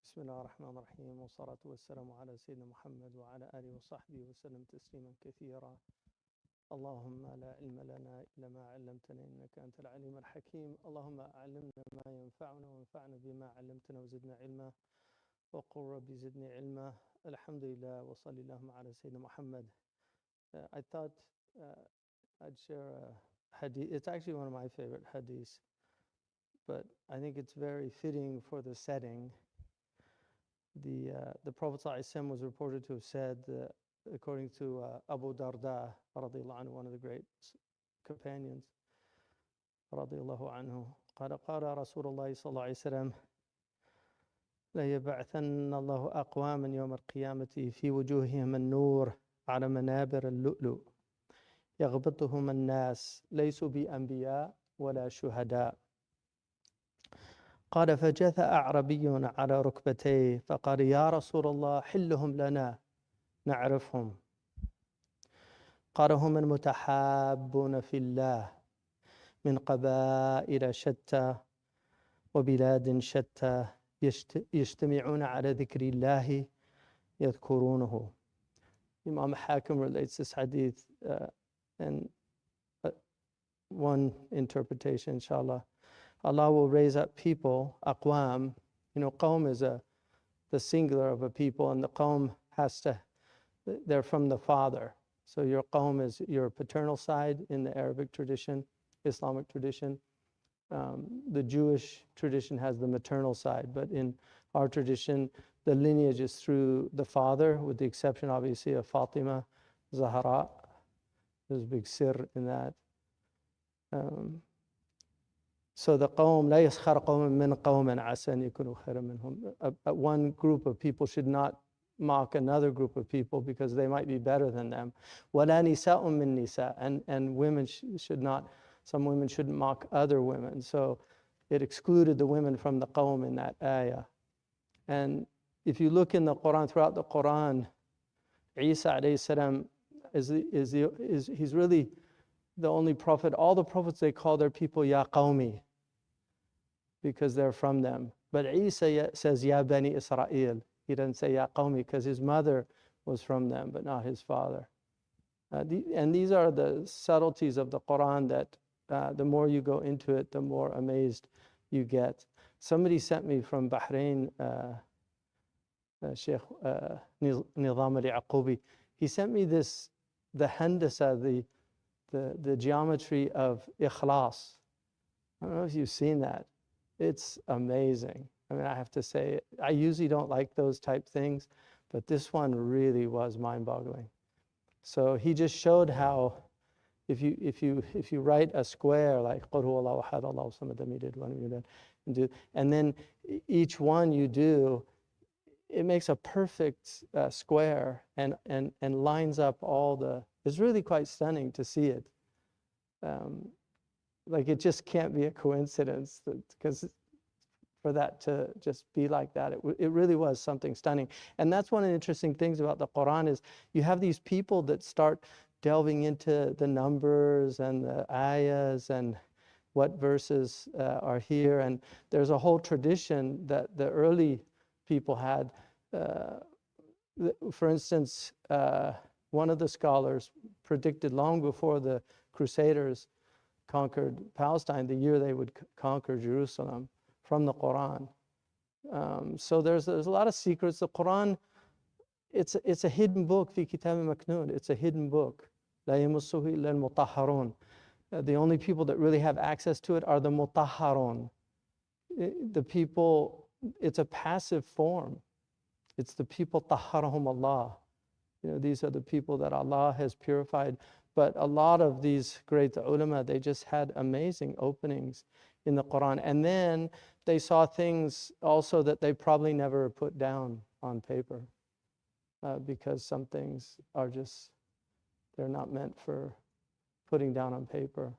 بسم الله الرحمن الرحيم والصلاة والسلام على سيدنا محمد وعلى آله وصحبه وسلم تسليما كثيرا. اللهم لا علم لنا إلا ما علمتنا إنك أنت العليم الحكيم. اللهم علمنا ما ينفعنا وانفعنا بما علمتنا وزدنا علما وقل ربي زدني علما. الحمد لله وصلى اللهم على سيدنا محمد. I thought I'd share a hadith. It's actually one of my favorite hadiths, but I think it's very fitting for the setting. The Prophet ﷺ was reported to have said, according to Abu Darda, radiallahu anhu, one of the great companions, radiallahu anhu, قال قال رسول الله صلى الله عليه وسلم ليبعثن الله أقواما يوم القيامة في وجوههم النور على منابر اللؤلؤ يغبطهم الناس ليسوا بأنبياء ولا شهداء. قال فجث أعربي على ركبتيه فقال يا رسول الله حلهم لنا نعرفهم. قال هم المتحابون في الله من قبائل شتى وبلاد شتى يجتمعون على ذكر الله يذكرونه. Imam Hakim relates this hadith and one interpretation, inshallah. Allah will raise up people, aqwam. Qawm is the singular of a people, and the qawm they're from the father. So your qawm is your paternal side in the Arabic tradition, Islamic tradition. The Jewish tradition has the maternal side, but in our tradition, the lineage is through the father, with the exception, obviously, of Fatima, Zahra. There's a big sir in that. So the qawm, لا يسخر قوم من قوم عسى أن يكونوا خيرا منهم. One group of people should not mock another group of people because they might be better than them. ولا نساء من نساء. And women should not, some women shouldn't mock other women. So it excluded the women from the qawm in that ayah. And if you look in the Qur'an, throughout the Qur'an, Isa alayhi salam he's really the only prophet. All the prophets, they call their people Ya Qawmi, because they're from them. But Isa says Ya Bani Israel. He doesn't say Ya Qawmi because his mother was from them, but not his father. And these are the subtleties of the Qur'an that the more you go into it, the more amazed you get. Somebody sent me from Bahrain, Sheikh Nizam al-Yaqubi. He sent me the handasa, the geometry of ikhlas. I don't know if you've seen that. It's amazing. I mean, I have to say, I usually don't like those type things, but this one really was mind-boggling. So he just showed how if you write a square like قُلْ هُوَ اللَّهُ أَحَدٌ اللَّهُ الصَّمَدُ لَمْ يَلِدْ وَلَمْ يُولَدْ and then each one you do, it makes a perfect square and lines up all the. It's really quite stunning to see it. Like it just can't be a coincidence because for that to just be like that, it really was something stunning. And that's one of the interesting things about the Qur'an is you have these people that start delving into the numbers and the ayahs and what verses are here. And there's a whole tradition that the early people had. For instance, one of the scholars predicted long before the Crusaders conquered Palestine, the year they would conquer Jerusalem, from the Qur'an. So there's a lot of secrets. The Qur'an, it's a hidden book. في كتاب مكنون. It's a hidden book. لا يمسه إلا المطهرون. The only people that really have access to it are the mutahharun. The people, it's a passive form. It's the people طهرهم Allah. These are the people that Allah has purified. But a lot of these great ulama, they just had amazing openings in the Qur'an. And then they saw things also that they probably never put down on paper because some things are just, they're not meant for putting down on paper.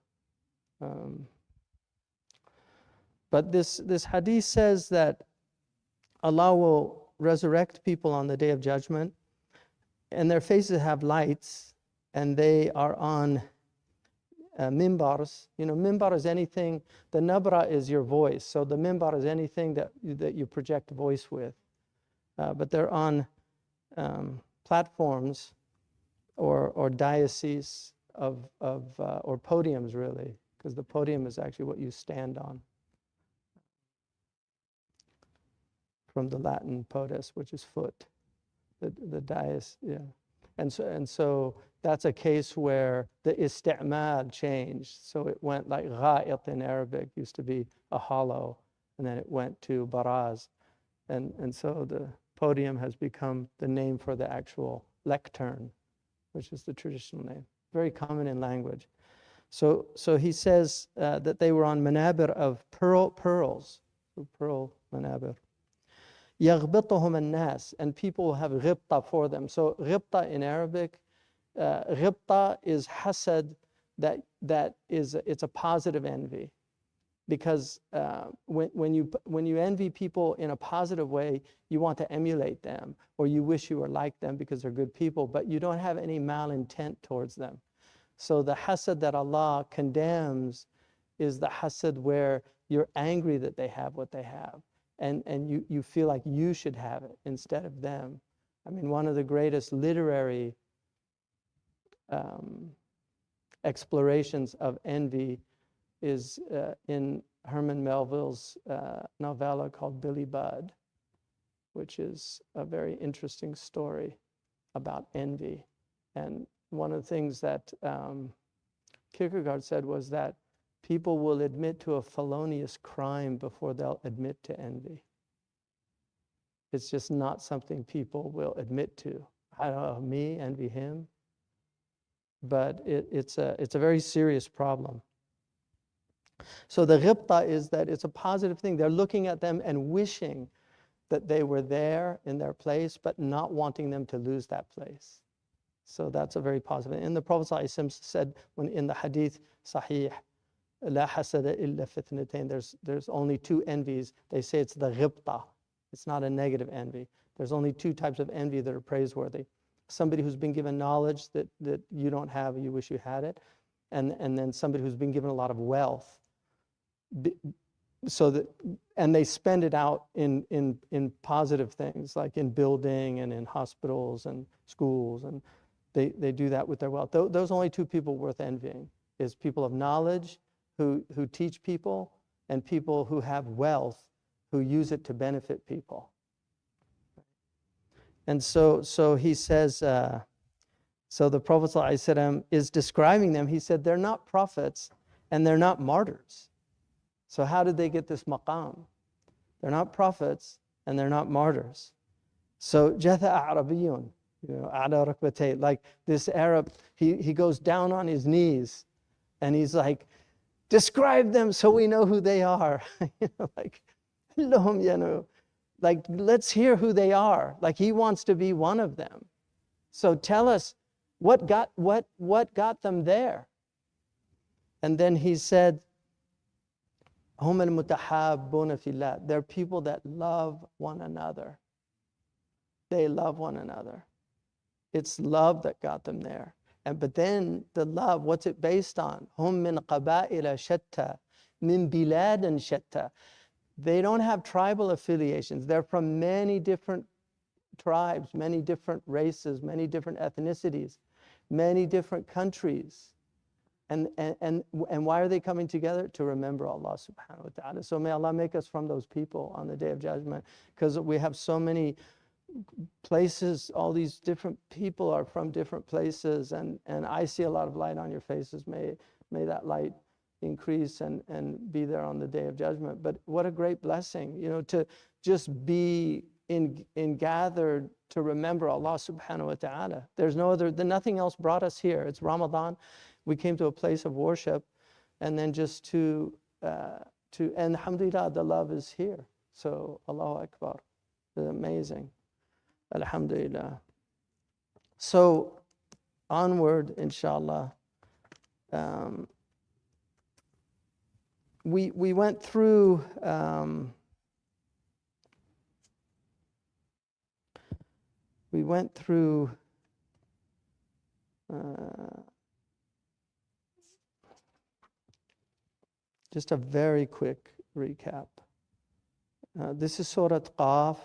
But this hadith says that Allah will resurrect people on the Day of Judgment, and their faces have lights, and they are on mimbars. Mimbar is anything, the nabra is your voice, so the mimbar is anything that you project voice with. but they're on platforms or dioceses or podiums, really, because the podium is actually what you stand on, from the Latin podes, which is foot, the dais, yeah. And so that's a case where the isti'mal changed. So it went like gha'it in Arabic, used to be a hollow, and then it went to baraz. And so the podium has become the name for the actual lectern, which is the traditional name. Very common in language. So he says that they were on manabir of pearls, so pearl manabir. يَغْبِطُهُمْ النَّاسِ, and people will have ghibta for them. So ghibta in Arabic, ghibta is hasad, it's a positive envy. Because when you envy people in a positive way, you want to emulate them, or you wish you were like them because they're good people, but you don't have any malintent towards them. So the hasad that Allah condemns is the hasad where you're angry that they have what they have, and you feel like you should have it instead of them. I mean, one of the greatest literary explorations of envy is in Herman Melville's novella called Billy Budd, which is a very interesting story about envy. And one of the things that Kierkegaard said was that people will admit to a felonious crime before they'll admit to envy. It's just not something people will admit to. I don't know, me envy him. But it's a very serious problem. So the ghibta is that it's a positive thing. They're looking at them and wishing that they were there in their place, but not wanting them to lose that place. So that's a very positive. And the Prophet ﷺ said, when in the hadith sahih, la hasada illa fitnatain, there's only two envies. They say it's the ghibta. It's not a negative envy. There's only two types of envy that are praiseworthy. Somebody who's been given knowledge that you don't have, you wish you had it, and then somebody who's been given a lot of wealth, and they spend it out in positive things, like in building and in hospitals and schools, and they do that with their wealth. Those are only two people worth envying, is people of knowledge who teach people, and people who have wealth who use it to benefit people. And so he says, so the Prophet ﷺ is describing them. He said, they're not prophets and they're not martyrs. So how did they get this maqam? They're not prophets and they're not martyrs. So jatha a'rabiyun, ala rukbatay, like this Arab, he goes down on his knees and he's like, describe them so we know who they are. Like, let's hear who they are. Like, he wants to be one of them. So tell us what got them there. And then he said, hum al-mutahabbuna fillah. They're people that love one another. They love one another. It's love that got them there. But then the love, what's it based on? Hum min qaba'ila shatta, min biladan shatta. They don't have tribal affiliations. They're from many different tribes, many different races, many different ethnicities, many different countries. And why are they coming together? To remember Allah subhanahu wa ta'ala. So may Allah make us from those people on the Day of Judgment, because we have so many places, all these different people are from different places, and I see a lot of light on your faces. May that light increase and be there on the Day of Judgment. But what a great blessing, to just be in gathered to remember Allah subhanahu wa ta'ala. There's nothing else brought us here. It's Ramadan. We came to a place of worship, and then just to and alhamdulillah, the love is here. So Allahu Akbar. It's amazing. Alhamdulillah. So onward, inshallah. We went through just a very quick recap. This is Sura Qaf,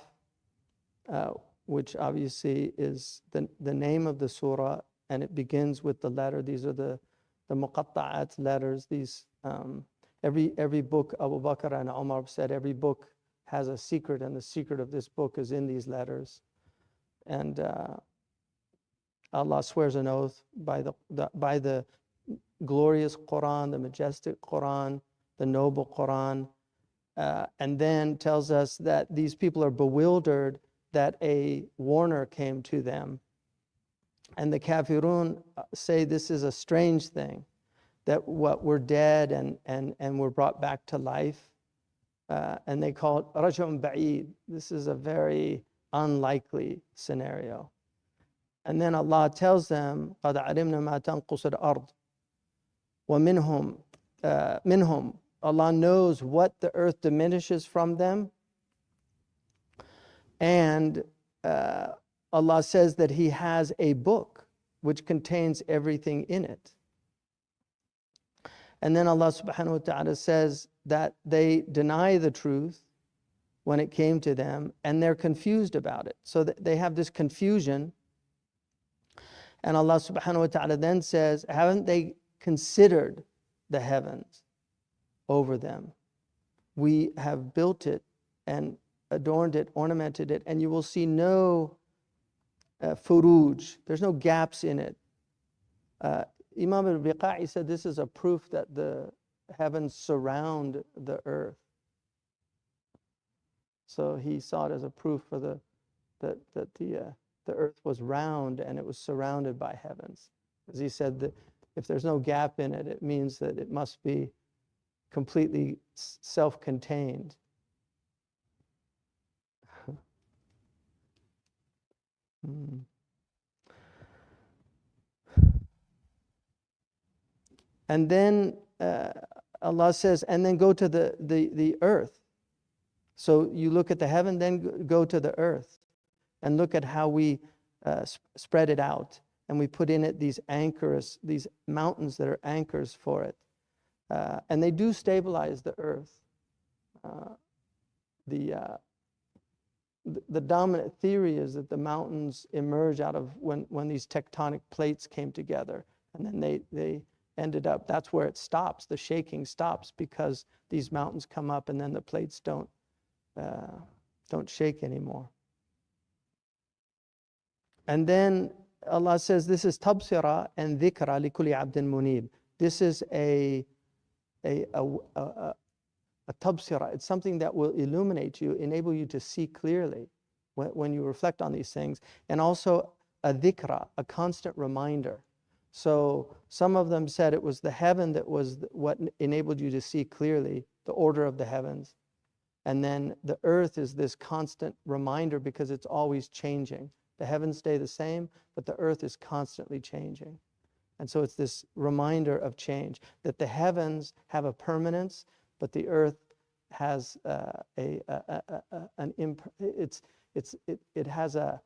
which obviously is the name of the surah, and it begins with the letter. These are the muqatta'at letters. These every book, Abu Bakr and Umar said, every book has a secret, and the secret of this book is in these letters. And Allah swears an oath by the glorious Qur'an, the majestic Qur'an, the noble Qur'an, and then tells us that these people are bewildered that a warner came to them. And the kafirun say this is a strange thing, that we're dead and we're brought back to life. And they call it raj'un ba'id. This is a very unlikely scenario. And then Allah tells them, قَدْ عَلِمْنَا مَا تَنْقُصُ الْأَرْضِ وَمِنْهُمْ minhum. Allah knows what the earth diminishes from them. And Allah says that He has a book which contains everything in it. And then Allah subhanahu wa ta'ala says that they deny the truth when it came to them, and they're confused about it. So that they have this confusion. And Allah subhanahu wa ta'ala then says, haven't they considered the heavens over them? We have built it and adorned it, ornamented it, and you will see no furuj. There's no gaps in it. Imam al-Biqa'i said this is a proof that the heavens surround the earth. So he saw it as a proof for that the earth was round and it was surrounded by heavens. Because he said that if there's no gap in it, it means that it must be completely self-contained. And then Allah says, and then go to the earth. So you look at the heaven, then go to the earth and look at how we spread it out. And we put in it these anchors, these mountains that are anchors for it. And they do stabilize the earth. The dominant theory is that the mountains emerge out of when these tectonic plates came together. And then they ended up, that's where it stops. The shaking stops because these mountains come up and then the plates don't shake anymore. And then Allah says this is tabsira and dhikra li kulli abdin munib. This is a tabsira. It's something that will illuminate you, enable you to see clearly when you reflect on these things. And also a dhikra, a constant reminder. So some of them said it was the heaven that was what enabled you to see clearly, the order of the heavens. And then the earth is this constant reminder because it's always changing. The heavens stay the same, but the earth is constantly changing. And so it's this reminder of change, that the heavens have a permanence, but the earth has it has a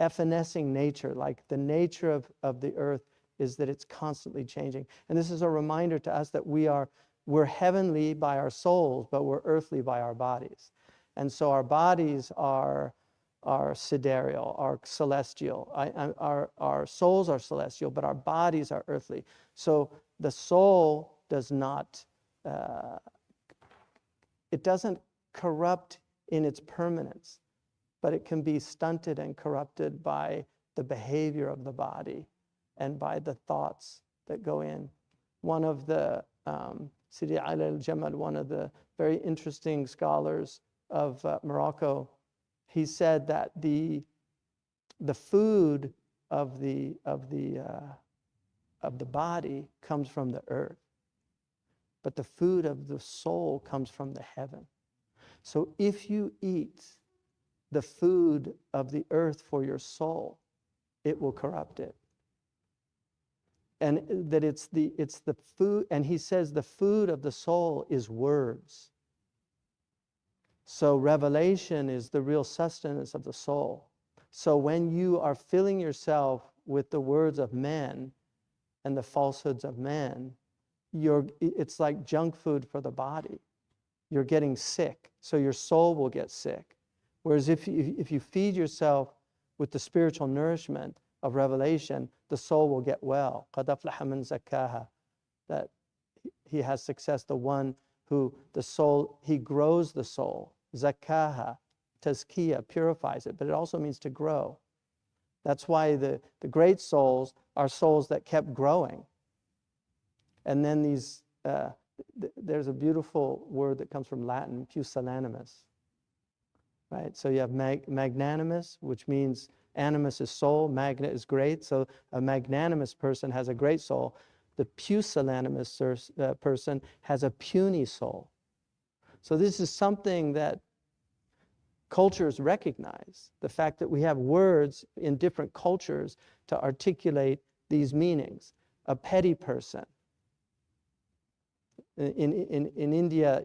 evanescing nature. Like the nature of the earth is that it's constantly changing. And this is a reminder to us that we're heavenly by our souls, but we're earthly by our bodies. And so our bodies are sidereal, are celestial. Our souls are celestial, but our bodies are earthly. So the soul does not, it doesn't corrupt in its permanence, but it can be stunted and corrupted by the behavior of the body and by the thoughts that go in. One of the, Sidi Ali al-Jamal, one of the very interesting scholars of Morocco, he said that the food of the body comes from the earth, but the food of the soul comes from the heaven. So if you eat the food of the earth for your soul, it will corrupt it. And that it's the food, and he says the food of the soul is words. So revelation is the real sustenance of the soul. So when you are filling yourself with the words of men and the falsehoods of men, it's like junk food for the body. You're getting sick, so your soul will get sick. Whereas if you feed yourself with the spiritual nourishment of revelation, the soul will get well. قَدْ أَفْلَحَ مَنْ زَكَّاهَا. That he has success, the one who the soul, he grows the soul. Zakkaha, tazkiyah, purifies it, but it also means to grow. That's why the great souls are souls that kept growing. And then these, there's a beautiful word that comes from Latin, pusillanimous. Right? So you have magnanimous, which means animus is soul, magna is great. So a magnanimous person has a great soul. The pusillanimous person has a puny soul. So this is something that cultures recognize, the fact that we have words in different cultures to articulate these meanings. A petty person. In India,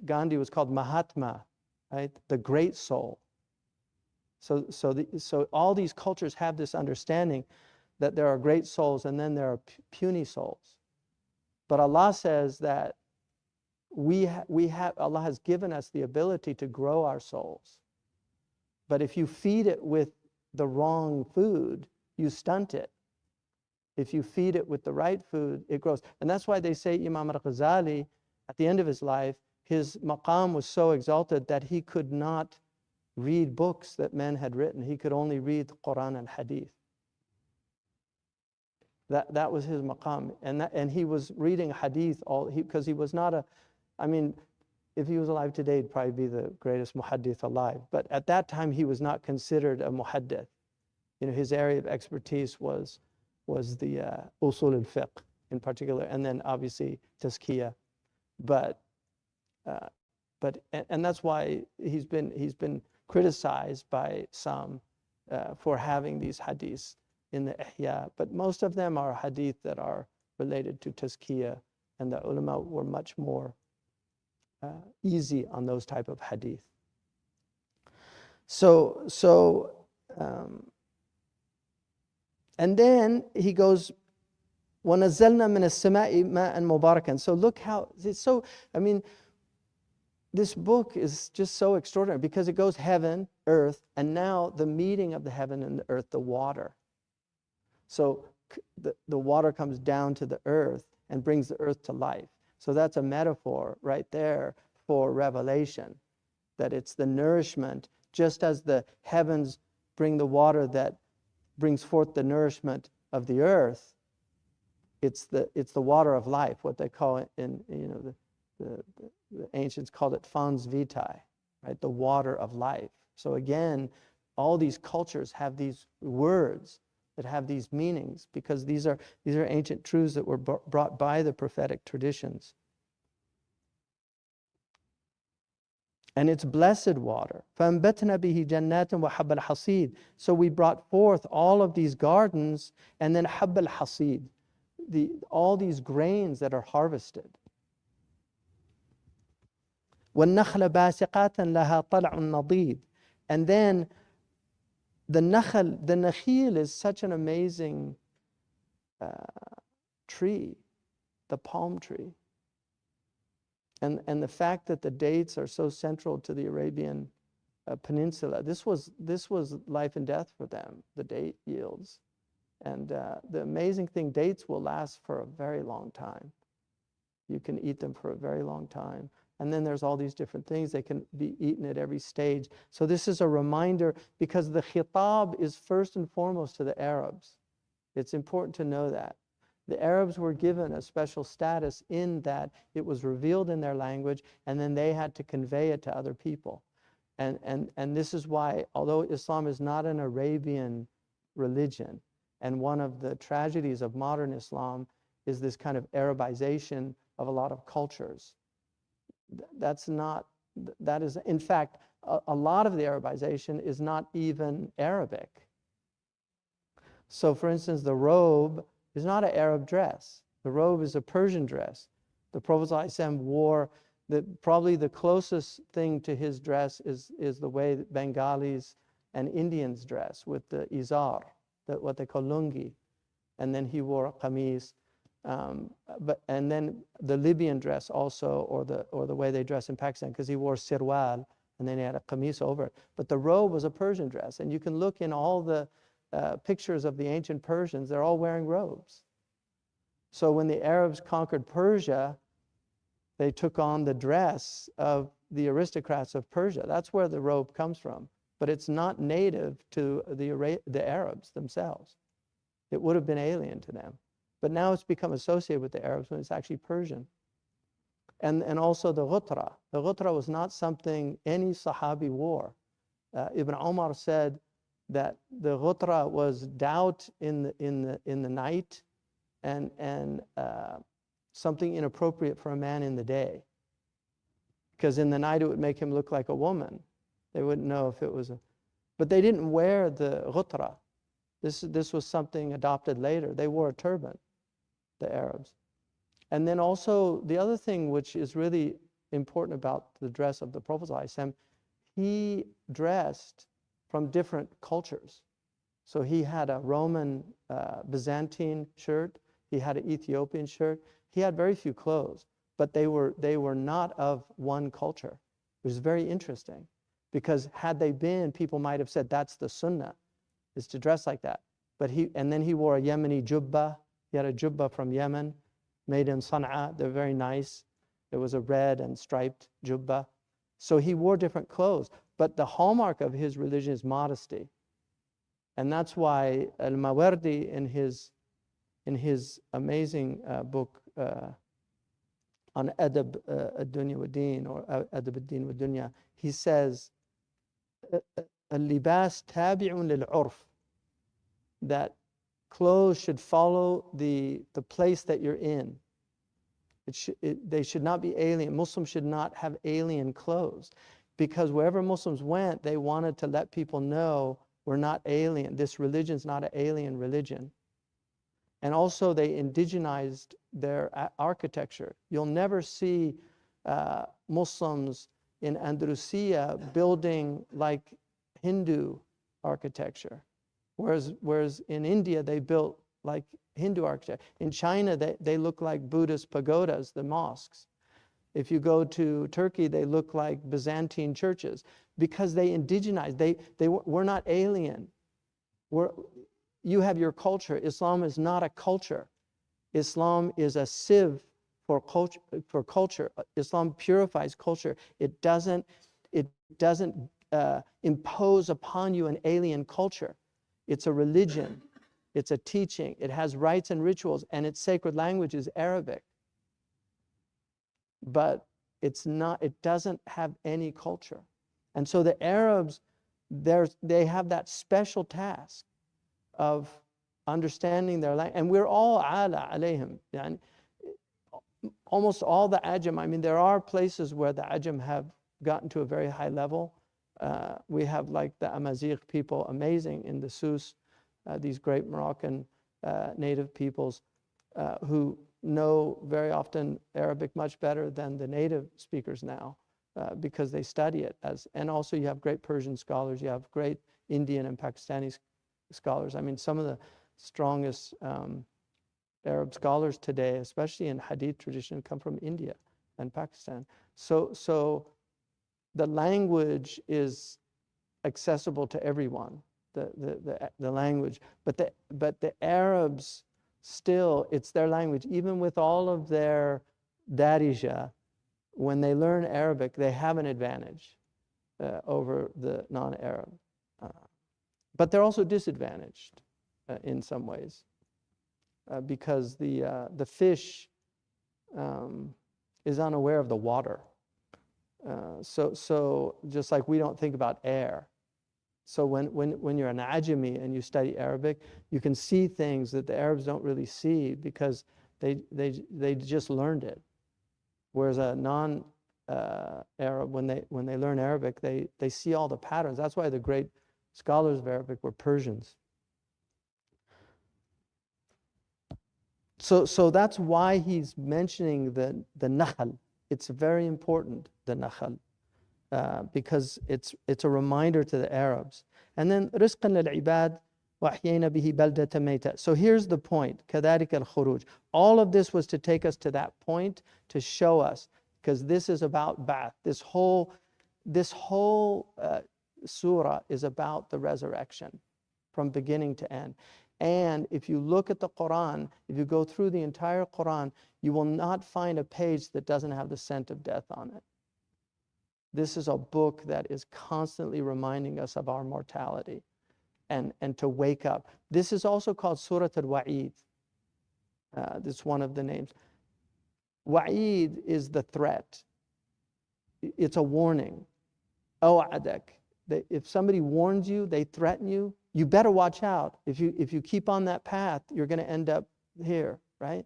Gandhi was called Mahatma, right? The great soul. So all these cultures have this understanding that there are great souls and then there are puny souls. But Allah says that Allah has given us the ability to grow our souls. But if you feed it with the wrong food, you stunt it. If you feed it with the right food, it grows. And that's why they say Imam al-Ghazali, at the end of his life, his maqam was so exalted that he could not read books that men had written. He could only read the Qur'an and Hadith. That was his maqam. And he was reading Hadith because he was not if he was alive today, he'd probably be the greatest muhaddith alive. But at that time, he was not considered a muhaddith. His area of expertise was the usul al-fiqh in particular, and then obviously tazkiyah. But that's why he's been criticized by some for having these hadiths in the ihya. But most of them are hadith that are related to tazkiyah, and the ulama were much more easy on those type of hadith. And then he goes, وَنَزَّلْنَا مِنَ السَّمَاءِ مَاءً مُبَارَكًا. So look how it's so. This book is just so extraordinary because it goes heaven, earth, and now the meeting of the heaven and the earth, the water. So the water comes down to the earth and brings the earth to life. So that's a metaphor right there for revelation, that it's the nourishment, just as the heavens bring the water that brings forth the nourishment of the earth. It's the water of life, what they call it the ancients called it fons vitae, right? The water of life. So again, all these cultures have these words that have these meanings because these are ancient truths that were brought by the prophetic traditions. And it's blessed water. فَأَنبَتْنَا بِهِ جَنَّاتٍ وَحَبَّ الْحَصِيدِ. So we brought forth all of these gardens and then حَبَّ الْحَصِيدِ, all these grains that are harvested. وَالنَّخْلَ بَاسِقَاتًا لَهَا طَلْعٌ نَضِيدٌ. And then the nakhil is such an amazing tree, the palm tree. And the fact that the dates are so central to the Arabian Peninsula, this was life and death for them, the date yields. And the amazing thing, dates will last for a very long time. You can eat them for a very long time. And then there's all these different things. They can be eaten at every stage. So this is a reminder because the khitab is first and foremost to the Arabs. It's important to know that. The Arabs were given a special status in that it was revealed in their language and then they had to convey it to other people. And this is why, although Islam is not an Arabian religion, and one of the tragedies of modern Islam is this kind of Arabization of a lot of cultures. That is, in fact, a lot of the Arabization is not even Arabic. So for instance, the robe is not an Arab dress. The robe is a Persian dress. The Prophet ﷺ wore, probably the closest thing to his dress is the way that Bengalis and Indians dress, with the izar, what they call lungi. And then he wore a qamis. And then the Libyan dress also, or the way they dress in Pakistan, because he wore sirwal, and then he had a qamis over it. But the robe was a Persian dress, and you can look in all the pictures of the ancient Persians, they're all wearing robes. So when the Arabs conquered Persia, they took on the dress of the aristocrats of Persia. That's where the robe comes from. But it's not native to the Arabs themselves. It would have been alien to them. But now it's become associated with the Arabs when it's actually Persian. And also the ghutra. The ghutra was not something any Sahabi wore. Ibn Umar said that the ghutra was doubt in the night and something inappropriate for a man in the day. Because in the night it would make him look like a woman. They wouldn't know if it was a... But they didn't wear the ghutra. This was something adopted later. They wore a turban, the Arabs. And then also the other thing which is really important about the dress of the Prophet ﷺ, he dressed from different cultures. So he had a Roman Byzantine shirt, he had an Ethiopian shirt, he had very few clothes, but they were not of one culture. It was very interesting because had they been, people might have said that's the sunnah, is to dress like that. But and then he wore a Yemeni jubba. He had a jubba from Yemen, made in Sana'a. They're very nice. It was a red and striped jubba. So he wore different clothes. But the hallmark of his religion is modesty. And that's why Al-Mawardi in his amazing book on Adab ad-Dunya wa Deen, or Adab ad-Din wa Dunya, he says, Al-libas tabi'un lil-urf, that clothes should follow the place that you're in. They should not be alien. Muslims should not have alien clothes, because wherever Muslims went, they wanted to let people know we're not alien. This religion's not an alien religion. And also they indigenized their architecture. You'll never see Muslims in Andalusia building like Hindu architecture. Whereas in India, they built like Hindu architecture. In China, they look like Buddhist pagodas, the mosques. If you go to Turkey, they look like Byzantine churches because they indigenized. We're not alien. You have your culture. Islam is not a culture. Islam is a sieve for culture. Islam purifies culture. It doesn't impose upon you an alien culture. It's a religion. It's a teaching. It has rites and rituals, and its sacred language is Arabic. But it's not. It doesn't have any culture. And so the Arabs, they have that special task of understanding their language. And we're all ala alayhim. Yani, almost all the Ajam, I mean, there are places where the Ajam have gotten to a very high level. We have like the Amazigh people, amazing in the Sus, these great Moroccan native peoples who know very often Arabic much better than the native speakers now because they study it. And also you have great Persian scholars, you have great Indian and Pakistani scholars. I mean, some of the strongest Arab scholars today, especially in Hadith tradition, come from India and Pakistan. So the language is accessible to everyone, the language. But the Arabs, still, it's their language. Even with all of their darija, when they learn Arabic, they have an advantage over the non-Arab. But they're also disadvantaged in some ways because the fish is unaware of the water. So just like we don't think about air. So when you're an Ajami and you study Arabic, you can see things that the Arabs don't really see because they just learned it. Whereas a non-Arab, when they learn Arabic, they see all the patterns. That's why the great scholars of Arabic were Persians. So that's why he's mentioning the nakhal. It's very important, the nakhal, because it's a reminder to the Arabs. And then rizqan lil ibad wa ahyayna bihi baldatan mayta. So here's the point, kadhalika al khuruj. All of this was to take us to that point, to show us, because this is about ba'ath. This whole this whole surah is about the resurrection from beginning to end. And if you look at the Qur'an, if you go through the entire Qur'an, you will not find a page that doesn't have the scent of death on it. This is a book that is constantly reminding us of our mortality and to wake up. This is also called Surah al-Wa'id. This is one of the names. Wa'id is the threat. It's a warning. Aw'adak. If somebody warns you, they threaten you, you better watch out. If you keep on that path, you're going to end up here, right?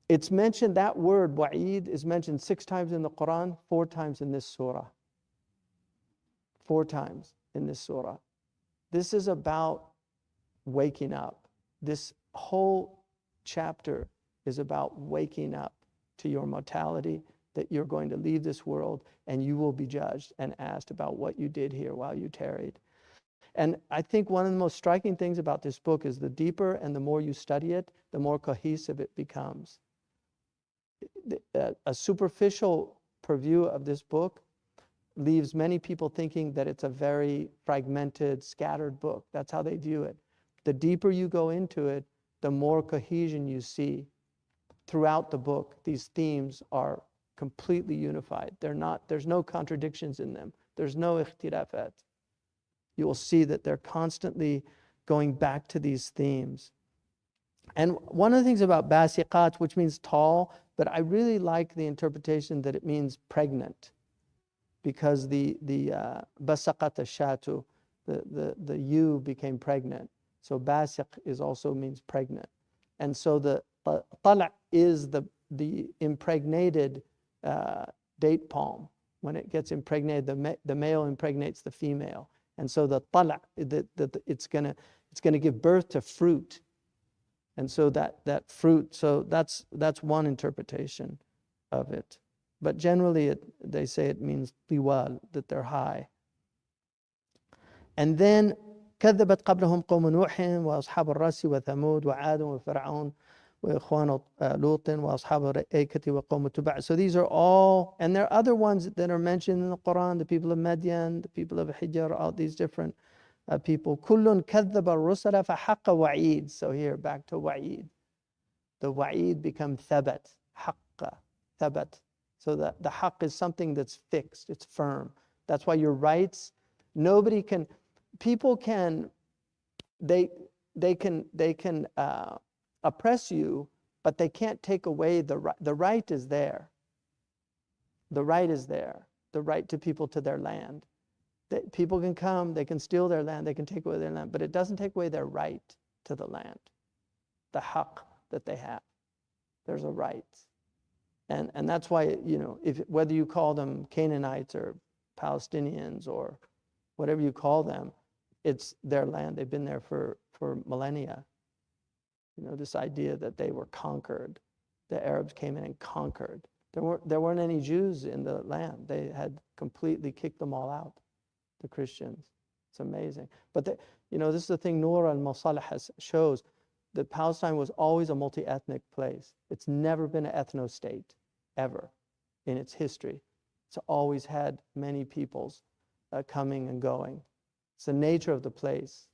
It's mentioned, that word, wa'id, is mentioned 6 times in the Quran, 4 times in this surah. 4 times in this surah. This is about waking up. This whole chapter is about waking up to your mortality, that you're going to leave this world and you will be judged and asked about what you did here while you tarried. And I think one of the most striking things about this book is the deeper and the more you study it, the more cohesive it becomes. A superficial purview of this book leaves many people thinking that it's a very fragmented, scattered book. That's how they view it. The deeper you go into it, the more cohesion you see throughout the book. These themes are completely unified. There's no contradictions in them. There's no ikhtilafat. You will see that they're constantly going back to these themes. And one of the things about basiqat, which means tall, but I really like the interpretation that it means pregnant, because the basaqat ashatu, the ewe became pregnant. So basiq is also means pregnant. And so the tala' is the impregnated date palm. When it gets impregnated, the male impregnates the female. And so the tala', it's gonna give birth to fruit. And so that fruit, so that's one interpretation of it. But generally they say it means tiwal, that they're high. And then كذبت قبلهم قوم نوح وأصحاب الرس وثمود وعاد وفرعون وإخوان لوط وأصحاب الأيكة وقوم تبع. So these are all, and there are other ones that are mentioned in the Quran, the people of Madian, the people of Hijr, all these different people. كل كذب الرسل فحق وعيد. So here, back to wa'id. The wa'id becomes thabat, haqqa, thabat. So the haqq is something that's fixed, it's firm. That's why your rights, nobody can, people can, they can oppress you, but they can't take away the right. The right is there. The right is there. The right to people to their land. People can come, they can steal their land, they can take away their land, but it doesn't take away their right to the land, the haqq that they have. There's a right. And that's why, whether you call them Canaanites or Palestinians or whatever you call them, it's their land. They've been there for millennia. This idea that they were conquered. The Arabs came in and conquered. There weren't any Jews in the land. They had completely kicked them all out, the Christians. It's amazing. But this is the thing Nur al-Masalih shows, that Palestine was always a multi-ethnic place. It's never been an ethno-state, ever, in its history. It's always had many peoples coming and going. It's the nature of the place.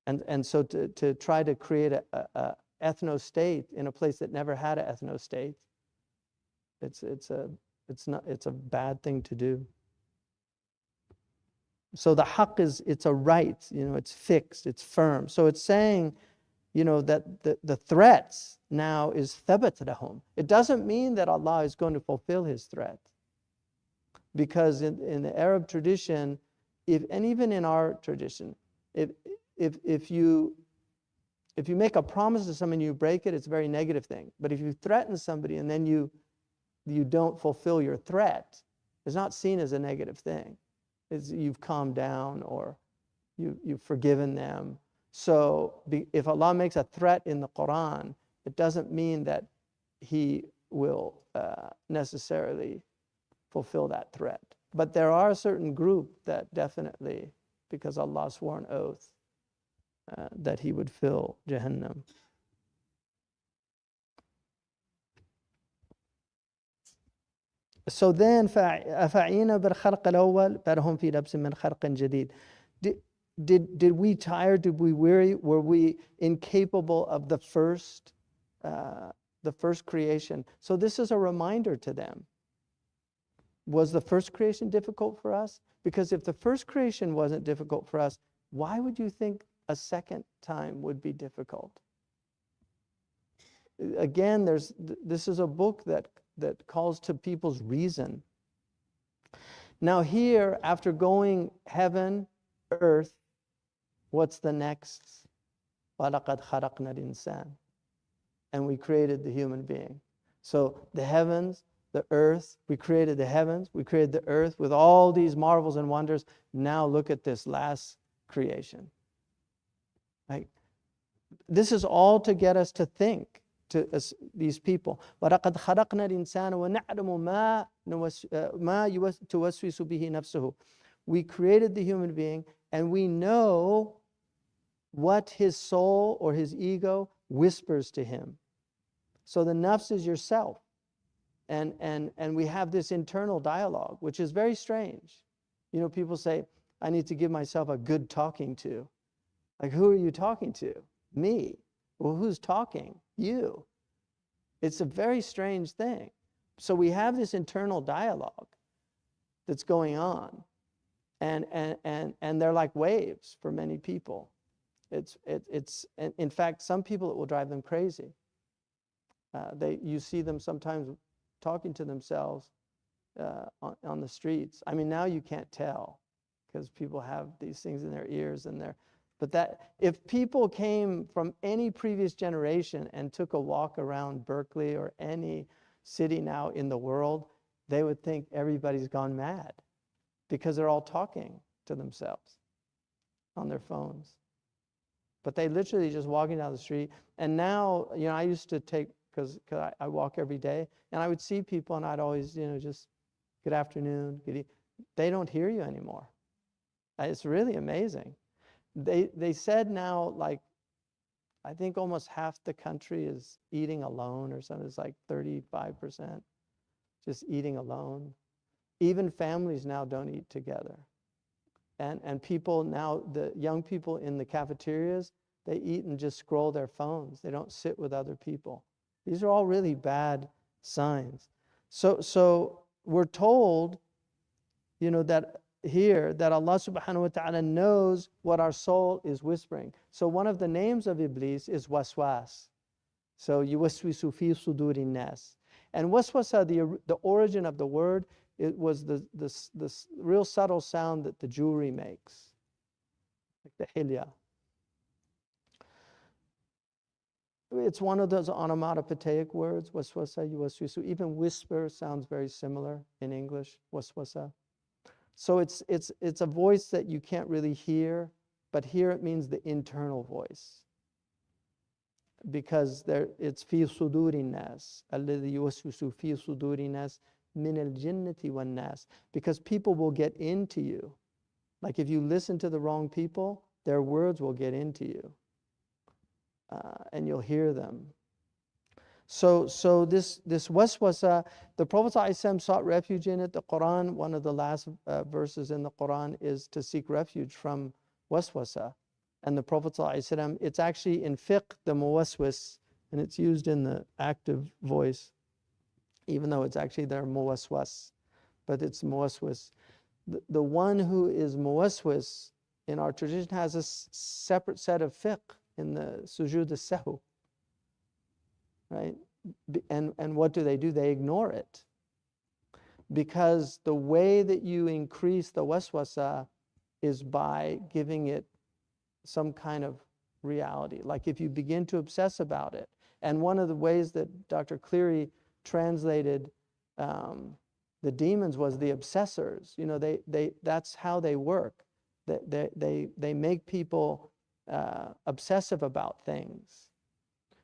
And so to try to create a ethno-state in a place that never had an ethno-state, it's a bad thing to do. So the haqq it's a right, it's fixed, it's firm. So it's saying, that the threats now is thabat lahum. It doesn't mean that Allah is going to fulfill his threat. Because in the Arab tradition, and even in our tradition, if you make a promise to someone and you break it, it's a very negative thing. But if you threaten somebody and then you don't fulfill your threat, it's not seen as a negative thing. You've calmed down or you've forgiven them. So if Allah makes a threat in the Quran, it doesn't mean that he will necessarily fulfill that threat. But there are a certain group that definitely, because Allah swore an oath that he would fill Jahannam. So then أفعينا بالخلق الأول بل هم في لبس من خلق جديد. Did we tire? Did we weary? Were we incapable of the first creation? So this is a reminder to them. Was the first creation difficult for us? Because if the first creation wasn't difficult for us, why would you think a second time would be difficult? Again, this is a book that calls to people's reason. Now here, after going heaven, earth, what's the next? وَلَقَدْ خَلَقْنَا الْإِنسَانَ. And we created the human being. So the heavens, the earth, we created the heavens, we created the earth with all these marvels and wonders. Now look at this last creation. Right? This is all to get us to think, to these people. وَلَقَدْ خَلَقْنَا الْإِنسَانَ وَنَعْلَمُ مَا تُوَسْوِسُ بِهِ نَفْسُهُ. We created the human being, and we know what his soul or his ego whispers to him. So the nafs is yourself. And we have this internal dialogue, which is very strange. You know, people say, I need to give myself a good talking to. Like, who are you talking to? Me. Well, who's talking? You. It's a very strange thing. So we have this internal dialogue that's going on. And they're like waves for many people. In fact, some people, it will drive them crazy. You see them sometimes talking to themselves on the streets. I mean, now you can't tell because people have these things in their ears but that if people came from any previous generation and took a walk around Berkeley or any city now in the world, they would think everybody's gone mad because they're all talking to themselves on their phones. But they literally just walking down the street. And now, you know, I used to take, because I walk every day, and I would see people and I'd always, you know, just good afternoon, good evening. They don't hear you anymore. It's really amazing. They said now, like, I think almost half the country is eating alone or something. It's like 35% just eating alone. Even families now don't eat together. And people now, the young people in the cafeterias, they eat and just scroll their phones. They don't sit with other people. These are all really bad signs. So we're told, you know, that here that Allah subhanahu wa ta'ala knows what our soul is whispering. So one of the names of Iblis is waswas. So yuwaswisu fi sudurin nas. And waswasa, the origin of the word, it was this real subtle sound that the jewelry makes, like the hilya. It's one of those onomatopoeic words, waswasa, yuwaswisu. Even whisper sounds very similar in English, waswasa. So it's a voice that you can't really hear, but here it means the internal voice. Because it's fi sudurin nas, alladhi yuwaswisu fi sudurin nas min al-jinnati wan nas. Because people will get into you. Like if you listen to the wrong people, their words will get into you. And you'll hear them. So this waswasa, the Prophet ﷺ sought refuge in it. The Qur'an, one of the last verses in the Qur'an is to seek refuge from waswasa. And the Prophet ﷺ, it's actually in fiqh, the muwaswis, and it's used in the active voice, even though it's actually there muwaswas, but it's muwaswis. The one who is muwaswis in our tradition has a separate set of fiqh in the sujood as-sahw. Right? And what do? They ignore it. Because the way that you increase the waswasa is by giving it some kind of reality. Like if you begin to obsess about it. And one of the ways that Dr. Cleary translated the demons was the obsessors. You know, that's how they work. They make people obsessive about things.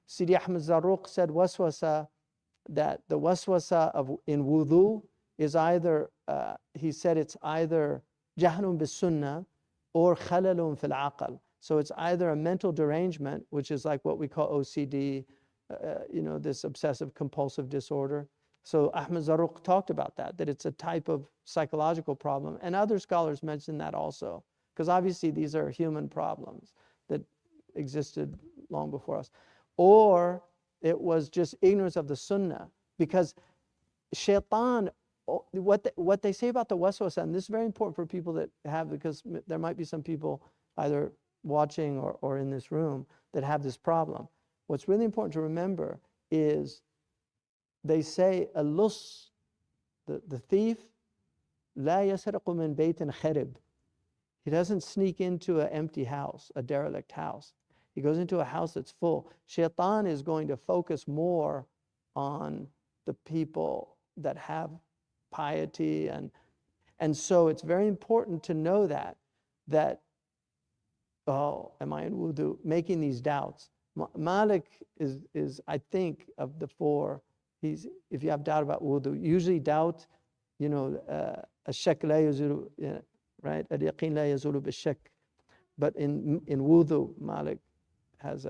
Sidi Ahmed Zarruq said waswasa, that the waswasa in wudu is either, he said it's either jahlun bis sunnah or khalalun fil aql. So it's either a mental derangement, which is like what we call OCD, you know, this obsessive compulsive disorder, So Ahmed Zarruq talked about that it's a type of psychological problem. And other scholars mention that also, because obviously these are human problems that existed long before us. Or it was just ignorance of the sunnah, because shaitan, what they say about the waswasa, and this is very important for people that have, because there might be some people either watching or in this room that have this problem. What's really important to remember is they say al-lus, the thief, la yasraqu min baytin kharib. He doesn't sneak into an empty house, a derelict house. He goes into a house that's full. Shaitan is going to focus more on the people that have piety, and so it's very important to know that oh, am I in wudu? Making these doubts. Malik is I think of the four. If you have doubt about wudu, usually doubt, الشك لا يزول, right? اليقين لا يزول بالشك. But in wudu, Malik has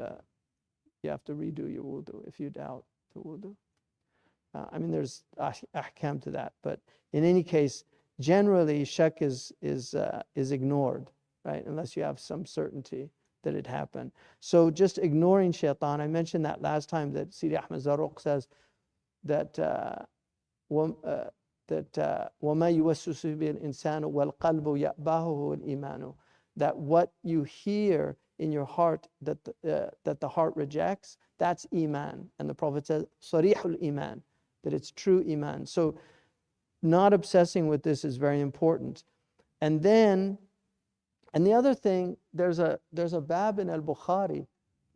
you have to redo your wudu if you doubt the wudu. I mean, there's ahkam to that, but in any case, generally shak is ignored, right? Unless you have some certainty that it happened. So just ignoring shaitan. I mentioned that last time, that Sidi Ahmed Zarruq says that وَمَا يُوَسْوِسُ بِالْإِنسَانُ وَالْقَلْبُ يَأْبَاهُ الْإِيمَانُ, that what you hear in your heart that the heart rejects, that's iman. And the Prophet says sarihul iman, that it's true iman. So not obsessing with this is very important. And the other thing, there's a bab in al-Bukhari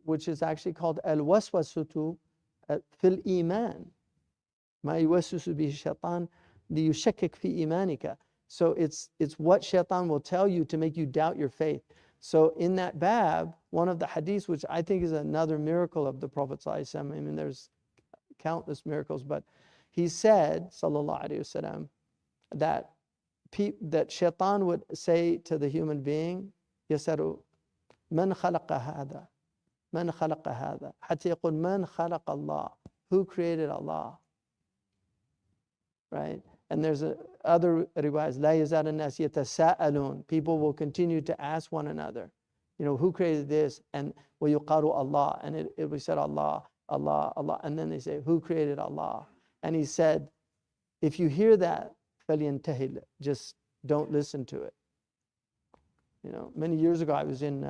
which is actually called al-waswasatu fil iman, ma yuwaswisu bihi shaitan liyushakkik fi imanika. So it's what shaitan will tell you to make you doubt your faith. So in that bab, one of the hadiths, which I think is another miracle of the Prophet ﷺ, I mean, there's countless miracles, but he said, sallallahu alaihi wasallam, that shaitan would say to the human being, yasaru, man khalaqa hada, man khalaqa hada, hatta yaqul man khalaqa Allah, who created Allah, right? And there's other riwayas, la yazal an-nas yatasa'alun, people will continue to ask one another, who created this? And wa yuqalu Allah, and it will be said Allah, Allah, Allah, and then they say, who created Allah? And he said, if you hear that, فَلْيَنْتَهِلْ, just don't listen to it. Many years ago I was in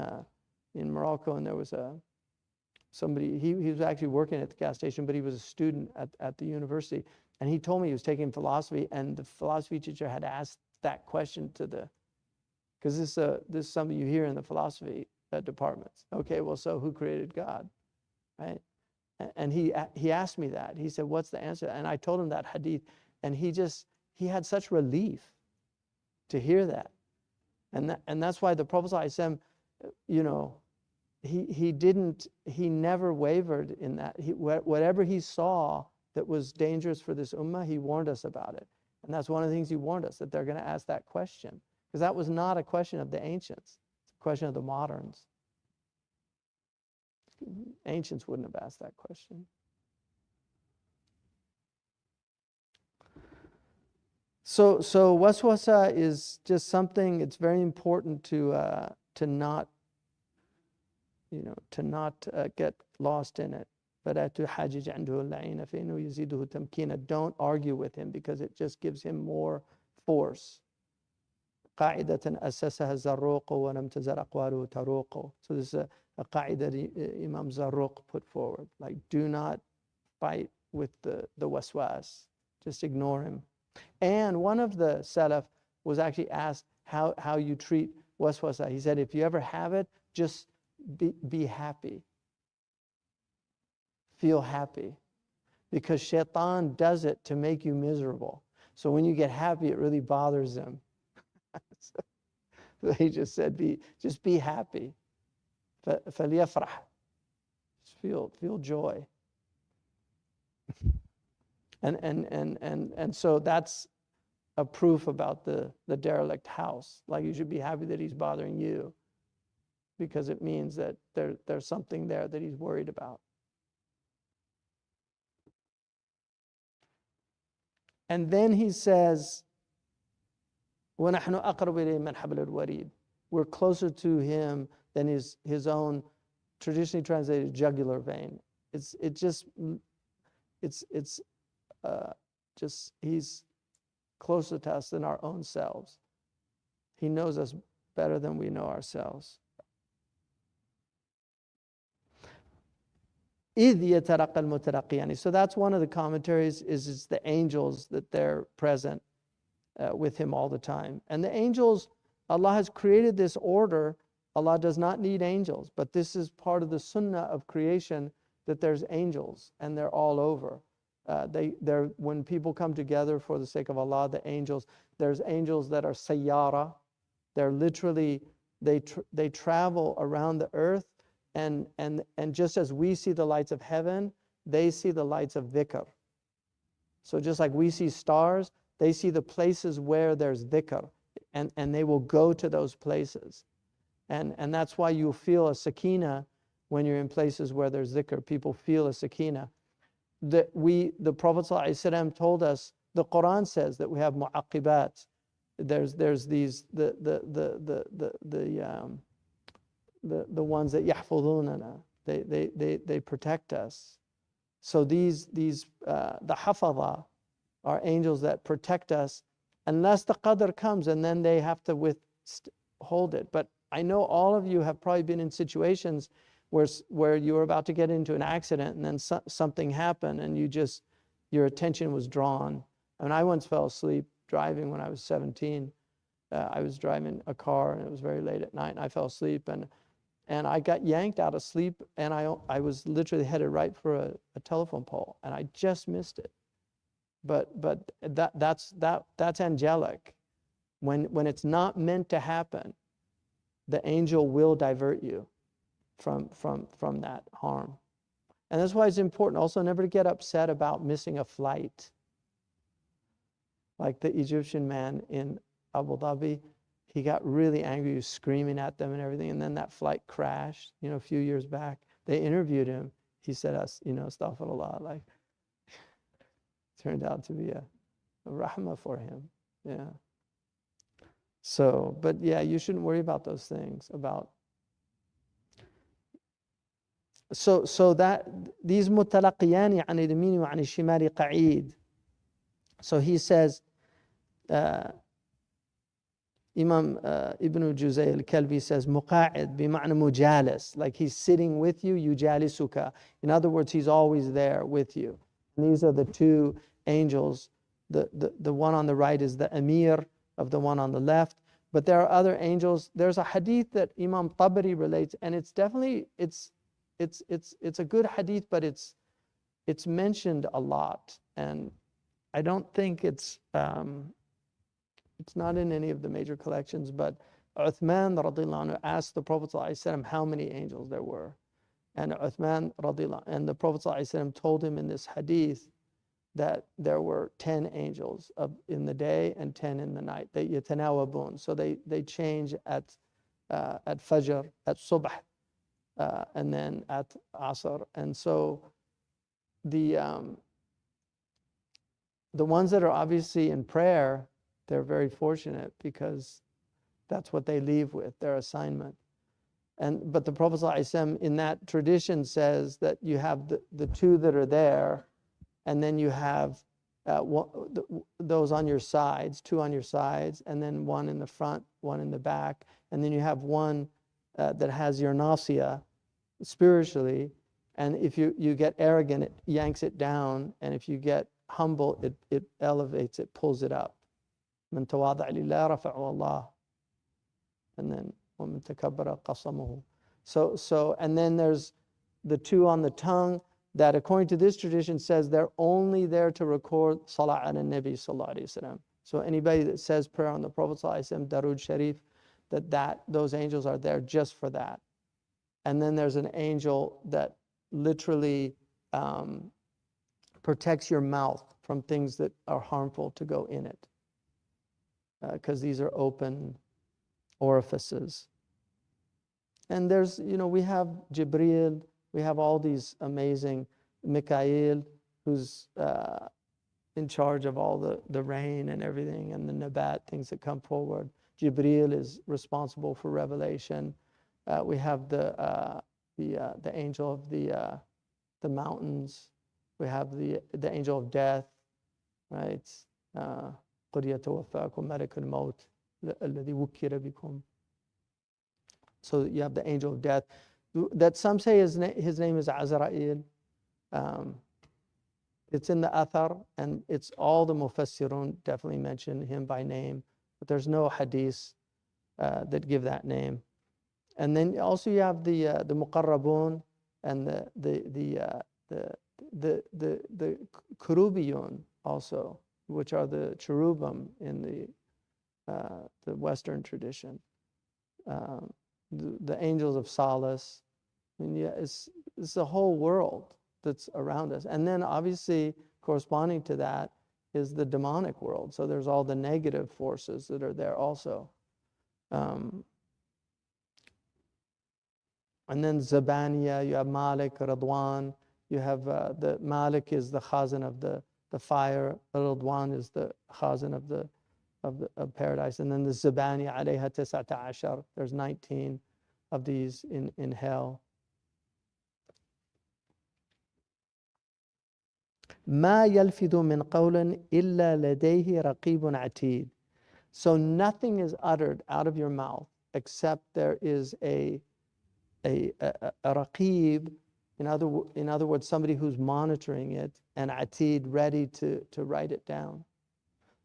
Morocco, and there was somebody, he was actually working at the gas station, but he was a student at the university. And he told me he was taking philosophy, and the philosophy teacher had asked that question because this is something you hear in the philosophy departments. Okay, well, so who created God, right? And he asked me that. He said, what's the answer? And I told him that hadith, and he had such relief to hear that. And that's why the Prophet ﷺ, he never wavered in that. Whatever he saw that was dangerous for this ummah, he warned us about it. And that's one of the things he warned us, that they're going to ask that question. Because that was not a question of the ancients. It's a question of the moderns. Ancients wouldn't have asked that question. So waswasa is just something, it's very important to not get lost in it. Don't argue with him, because it just gives him more force. قاعدة أسسها الزروق ولم تزل أقواله تروق. So this is a qaida Imam Zarruq put forward. Like, do not fight with the waswas. Just ignore him. And one of the Salaf was actually asked how you treat waswasa. He said, if you ever have it, just be happy. Feel happy, because shaitan does it to make you miserable. So when you get happy, it really bothers him. So he just said, just be happy. فَلْيَفْرَحْ. Just feel joy. And so that's a proof about the derelict house. Like, you should be happy that he's bothering you, because it means that there's something there that he's worried about. And then he says, وَنَحْنُ أَقْرَبُ إِلَيْهِ مِنْ حَبْلِ الْوَرِيدِ. We're closer to him than his own, traditionally translated, jugular vein. He's closer to us than our own selves. He knows us better than we know ourselves. إِذْ يَتَرَقَّى الْمُتَرَقِّيَانِ. So that's one of the commentaries, is it's the angels that they're present with him all the time. And the angels, Allah has created this order. Allah does not need angels, but this is part of the sunnah of creation, that there's angels, and they're all over. When people come together for the sake of Allah, the angels, there's angels that are sayyara. They're literally, they travel around the earth, and just as we see the lights of heaven, they see the lights of dhikr. So just like we see stars, they see the places where there's dhikr, and they will go to those places. And that's why you feel a sakina when you're in places where there's dhikr. People feel a sakina. The Prophet ﷺ told us, the Qur'an says that we have mu'aqibat. There's these the ones that yahfudunana. They protect us. So these the hafadha are angels that protect us, unless the qadr comes, and then they have to hold it. But I know all of you have probably been in situations where you were about to get into an accident, and then something happened, and your attention was drawn. I mean, I once fell asleep driving when I was 17. I was driving a car, and it was very late at night, and I fell asleep, and I got yanked out of sleep, and I was literally headed right for a telephone pole, and I just missed it. But that's angelic. When it's not meant to happen, the angel will divert you from that harm. And that's why it's important also never to get upset about missing a flight. Like the Egyptian man in Abu Dhabi, he got really angry, he was screaming at them and everything, and then that flight crashed, a few years back. They interviewed him. He said, astaghfirullah, like, turned out to be a rahmah for him. Yeah. So, but yeah, you shouldn't worry about those things. So that these mutalaqiyani an al-yamin wa an al-shimali qa'id. So he says, Imam Ibn Juzay al-Kalbi says, muqa'id bima'na mujalis, like he's sitting with you, yujalisuka. In other words, he's always there with you. And these are the two angels. The one on the right is the emir of the one on the left. But there are other angels. There's a hadith that Imam Tabari relates, and it's definitely, it's a good hadith, but it's mentioned a lot. And I don't think it's not in any of the major collections, but Uthman radiallahu anhu asked the Prophet ﷺ how many angels there were. And Uthman radiallahu, and the Prophet ﷺ told him in this hadith that there were 10 angels in the day and 10 in the night. They yatanawabun, so they change at fajr, at subh, and then at asr. And so the ones that are obviously in prayer, they're very fortunate because that's what they leave with, their assignment. But the Prophet ﷺ in that tradition says that you have the two that are there, and then you have those on your sides, two on your sides, and then one in the front, one in the back, and then you have one that has your nasiya spiritually, and if you get arrogant, it yanks it down, and if you get humble, it elevates it, pulls it up. من تواضع لله رفعه الله, and then ومن تكبر قصمه. So and then there's the two on the tongue that, according to this tradition, says they're only there to record salah ala nabi sallallahu alaihi wasallam. So anybody that says prayer on the Prophet sallallahu alaihi wasallam, darud sharif, those angels are there just for that. And then there's an angel that literally protects your mouth from things that are harmful to go in it, because these are open orifices. And there's, we have Jibreel, we have all these amazing, Mikael, who's in charge of all the rain and everything, and the nabat, things that come forward. Jibreel is responsible for revelation. We have the angel of the mountains. We have the angel of death, right? قُلْ يَتَوَفَّاكُمْ مَلَكُ الْمَوْتِ الَّذِي وُكِّلَ بِكُمْ. So you have the angel of death. That some say his name is Azrael. It's in the Athar, and it's all the Mufassirun definitely mention him by name, but there's no hadith that give that name. And then also you have the Muqarrabun and the Kurubiyun also, which are the cherubim in the Western tradition. The angels of solace. I mean, yeah, it's the whole world that's around us. And then obviously corresponding to that is the demonic world. So there's all the negative forces that are there also. And then Zabaniya, you have Malik, Radwan, you have the Malik is the Khazan of the fire, Radwan is the Khazan of paradise, and then the Zabaniya, alayha tis'ata ashar, there's 19 of these in hell. ما يلفظ من قول إلا لديه رقيب عتيد. So nothing is uttered out of your mouth except there is a raqib, in other words, somebody who's monitoring it, and atid, ready to write it down.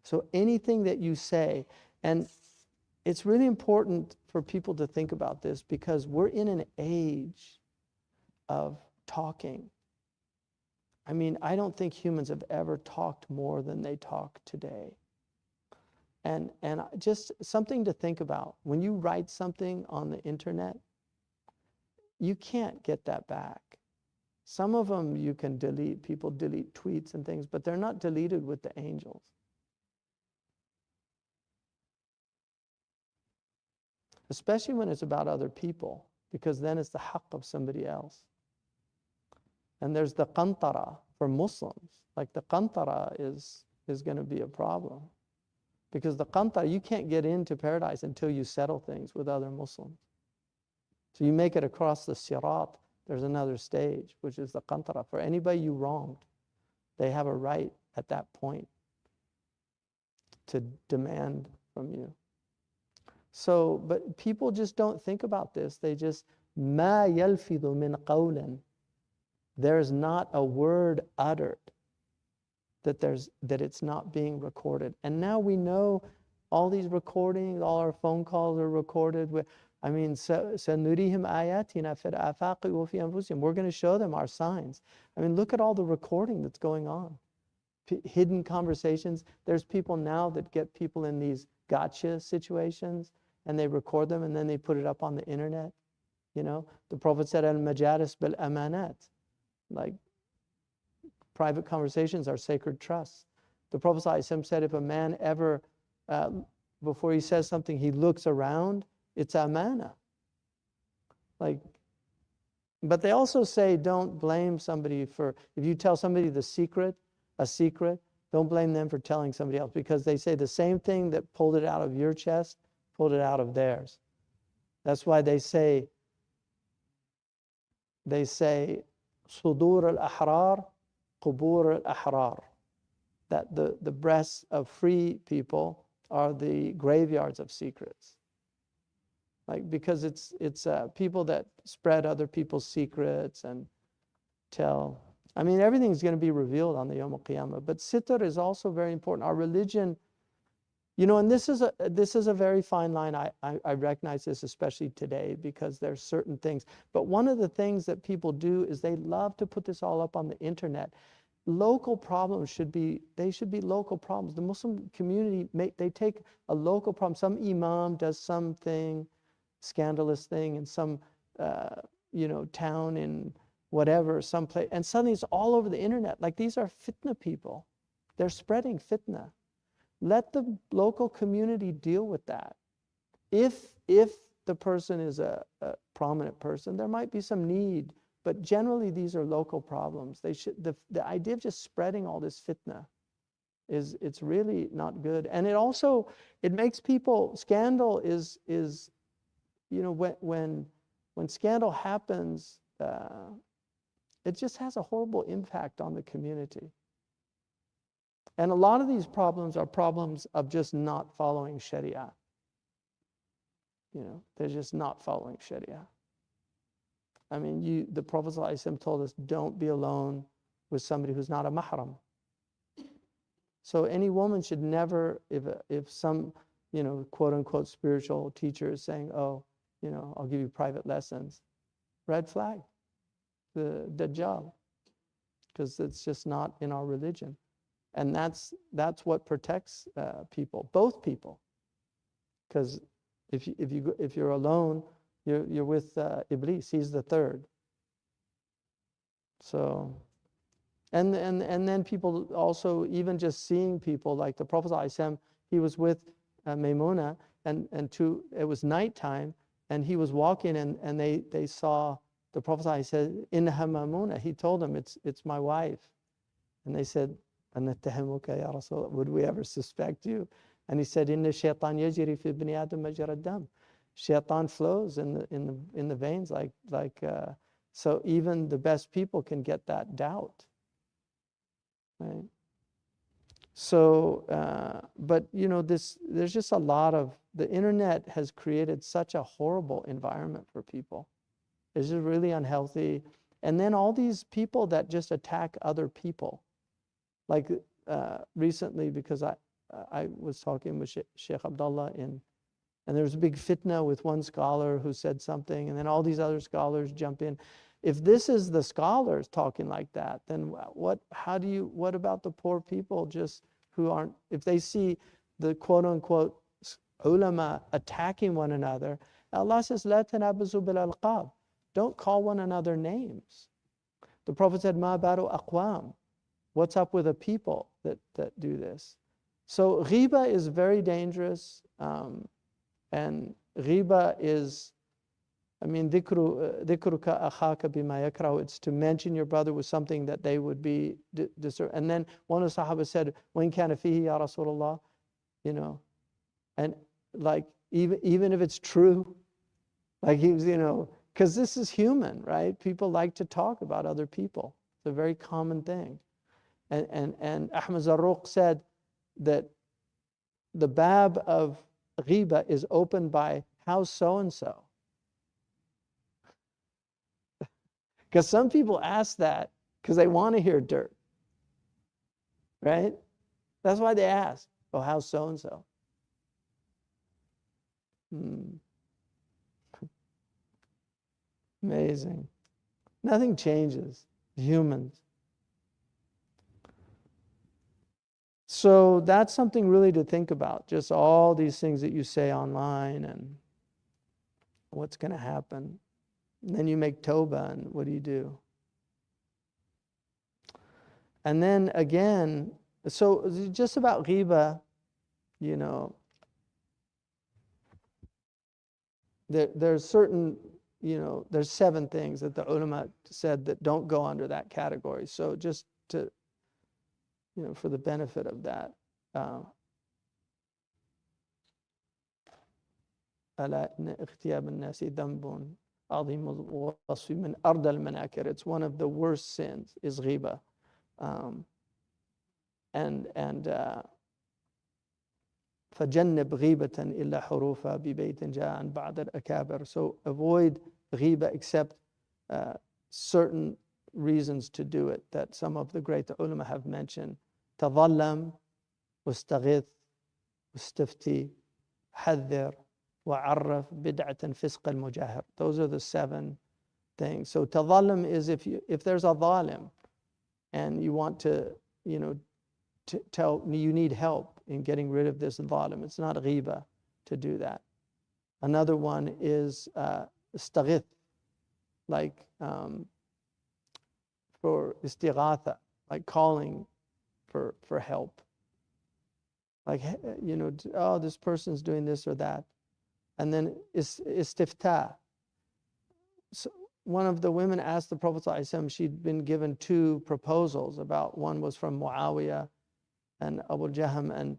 So anything that you say, and it's really important for people to think about this, because we're in an age of talking. I mean, I don't think humans have ever talked more than they talk today. And just something to think about. When you write something on the internet, you can't get that back. Some of them you can delete. People delete tweets and things, but they're not deleted with the angels. Especially when it's about other people, because then it's the haqq of somebody else. And there's the qantara for Muslims. Like the qantara is going to be a problem. Because the qantara, you can't get into paradise until you settle things with other Muslims. So you make it across the sirat, there's another stage, which is the qantara. For anybody you wronged, they have a right at that point to demand from you. So, but people just don't think about this. They just, مَا يَلْفِظُ مِنْ قَوْلٍ. There's not a word uttered that it's not being recorded. And now we know all these recordings, all our phone calls are recorded. I mean, سَنُرِيهِمْ آيَاتِنَا فِي الْآفَاقِ وَفِي أَنفُسِهِمْ. We're going to show them our signs. I mean, look at all the recording that's going on. Hidden conversations. There's people now that get people in these gotcha situations, and they record them, and then they put it up on the internet. You know, the Prophet said, al-majalis bil-amanat. Like, private conversations are sacred trusts. The Prophet ﷺ said, if a man ever, before he says something, he looks around, it's amana. Like, but they also say, don't blame somebody for, if you tell somebody a secret, don't blame them for telling somebody else, because they say the same thing that pulled it out of your chest, pulled it out of theirs. That's why they say, Sudur al-ahrar, qubur al-ahrar. That the breasts of free people are the graveyards of secrets. Like, because it's people that spread other people's secrets and tell. I mean, everything's going to be revealed on the Yawm al-Qiyamah. But sitr is also very important. Our religion, you know, and this is a very fine line. I recognize this especially today, because there's certain things. But one of the things that people do is they love to put this all up on the internet. Local problems should be local problems. The Muslim community, they take a local problem. Some imam does something, scandalous thing in some town in whatever, some place, and suddenly it's all over the internet. Like, these are fitna people. They're spreading fitna. Let the local community deal with that. If the person is a prominent person, there might be some need, but generally these are local problems. The idea of just spreading all this fitna it's really not good. And it makes people, scandal is when scandal happens, it just has a horrible impact on the community. And a lot of these problems are problems of just not following Sharia. They're just not following Sharia. I mean, the Prophet ﷺ told us, don't be alone with somebody who's not a mahram. So any woman should never, if some, quote unquote spiritual teacher is saying, oh, I'll give you private lessons, red flag, the Dajjal, because it's just not in our religion. And that's what protects people, both people. Because if you're alone, you're with Iblis. He's the third. So, and then people also, even just seeing people, like the Prophet ﷺ, he was with Maymuna, and it was nighttime, and he was walking, and they saw the Prophet ﷺ said, "Innaha Maymuna." He told them, it's my wife, and they said, "Anattahimuka ya Rasul, would we ever suspect you?" And he said, "Inna shaytan yajri fi ibni Adam majra ad-dam." Shaitan flows in the veins like so even the best people can get that doubt, right? So but there's just a lot of, the internet has created such a horrible environment for people. It's just really unhealthy. And then all these people that just attack other people, like recently, because I was talking with Sheikh Abdullah and there was a big fitna with one scholar who said something, and then all these other scholars jump in. If this is the scholars talking like that, then what about the poor people just who aren't, if they see the quote unquote ulama attacking one another, Allah says, "La tanabazu bil alqab." Don't call one another names. The Prophet said, "Ma baru aqwam." What's up with the people that do this? So ghiba is very dangerous. And ghiba is, I mean, dhikruka akhaka bima yakrahu. It's to mention your brother with something that they would be disturbed. And then one of the Sahaba said, "When kana fihi ya Rasulullah," and like even if it's true, like he was, because this is human, right? People like to talk about other people. It's a very common thing. And Ahmad Zarruq said that the bab of ghiba is opened by how's so-and-so. Because some people ask that because they want to hear dirt, right? That's why they ask, oh, how's so-and-so? Amazing. Nothing changes. Humans. So that's something really to think about, just all these things that you say online and what's going to happen. And then you make tawbah, and what do you do? And then again, so just about ghiba, there's certain, there's 7 things that the ulama said that don't go under that category. So just to, for the benefit of that. It's one of the worst sins, is ghiba. فَجَنِّبْ غِيبَةً إِلَّا حُرُوفًا بِبَيْتٍ جَاءً بَعْدَ الْأَكَابِرِ. So avoid ghiba except certain reasons to do it that some of the great ulama have mentioned. تظلم واستغث واستفتي حذر وعرف بدعة فسق المجاهر. Those are the 7 things. So تظلم is if there's a zalim and you want to tell you need help in getting rid of this zalim, it's not ghiba to do that. Another one is استغث, like for istighatha, like calling for help, like oh, this person's doing this or that. And then istiftah. So one of the women asked the Prophet ﷺ, she'd been given 2 proposals about, one was from Muawiyah and Abu Jahm, and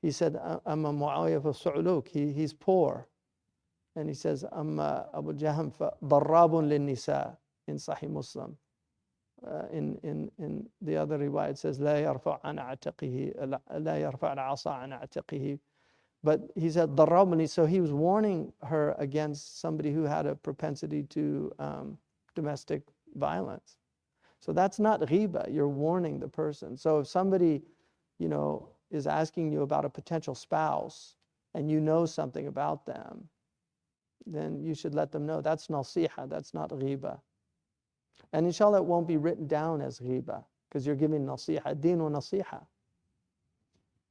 he said, "Amma Muawiyah fasu'luk." He's poor, and he says, "Amma Abu Jahm darrabun lin-nisa," in Sahih Muslim. In the other riwayah it says, "La yarfa' an a'tiqihi, la yarfa' al-'asa an a'tiqihi." But he said darrabun, so he was warning her against somebody who had a propensity to domestic violence. So that's not ghiba. You're warning the person. So if somebody, is asking you about a potential spouse and you know something about them, then you should let them know. That's nasiha, that's not ghiba. And inshallah, it won't be written down as ghiba because you're giving nasiha, deen wa nasiha.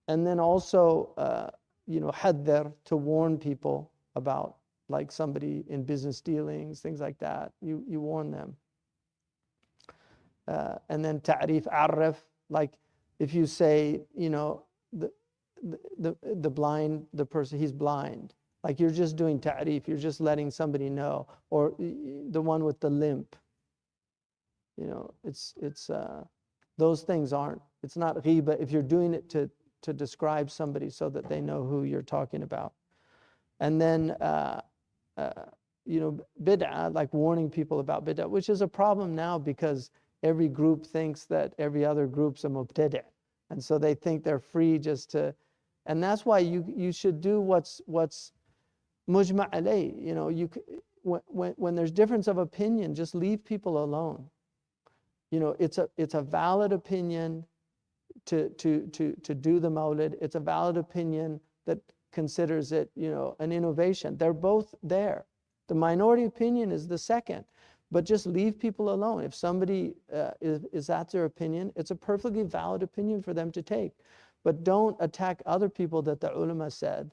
And then also, haddar, to warn people about, like somebody in business dealings, things like that. You warn them. And then ta'rif, arif, like if you say, the blind, the person, he's blind. Like you're just doing ta'rif, you're just letting somebody know. Or the one with the limp. It's those things aren't, it's not ghiba if you're doing it to describe somebody so that they know who you're talking about. And then, bid'ah, like warning people about bid'ah, which is a problem now because every group thinks that every other group's a mubtadi'. And so they think they're free just to, and that's why you should do what's mujma' alayh. When there's difference of opinion, just leave people alone. It's a valid opinion to do the Mawlid. It's a valid opinion that considers it, an innovation. They're both there. The minority opinion is the second, but just leave people alone. If somebody is at their opinion, it's a perfectly valid opinion for them to take. But don't attack other people that the ulama said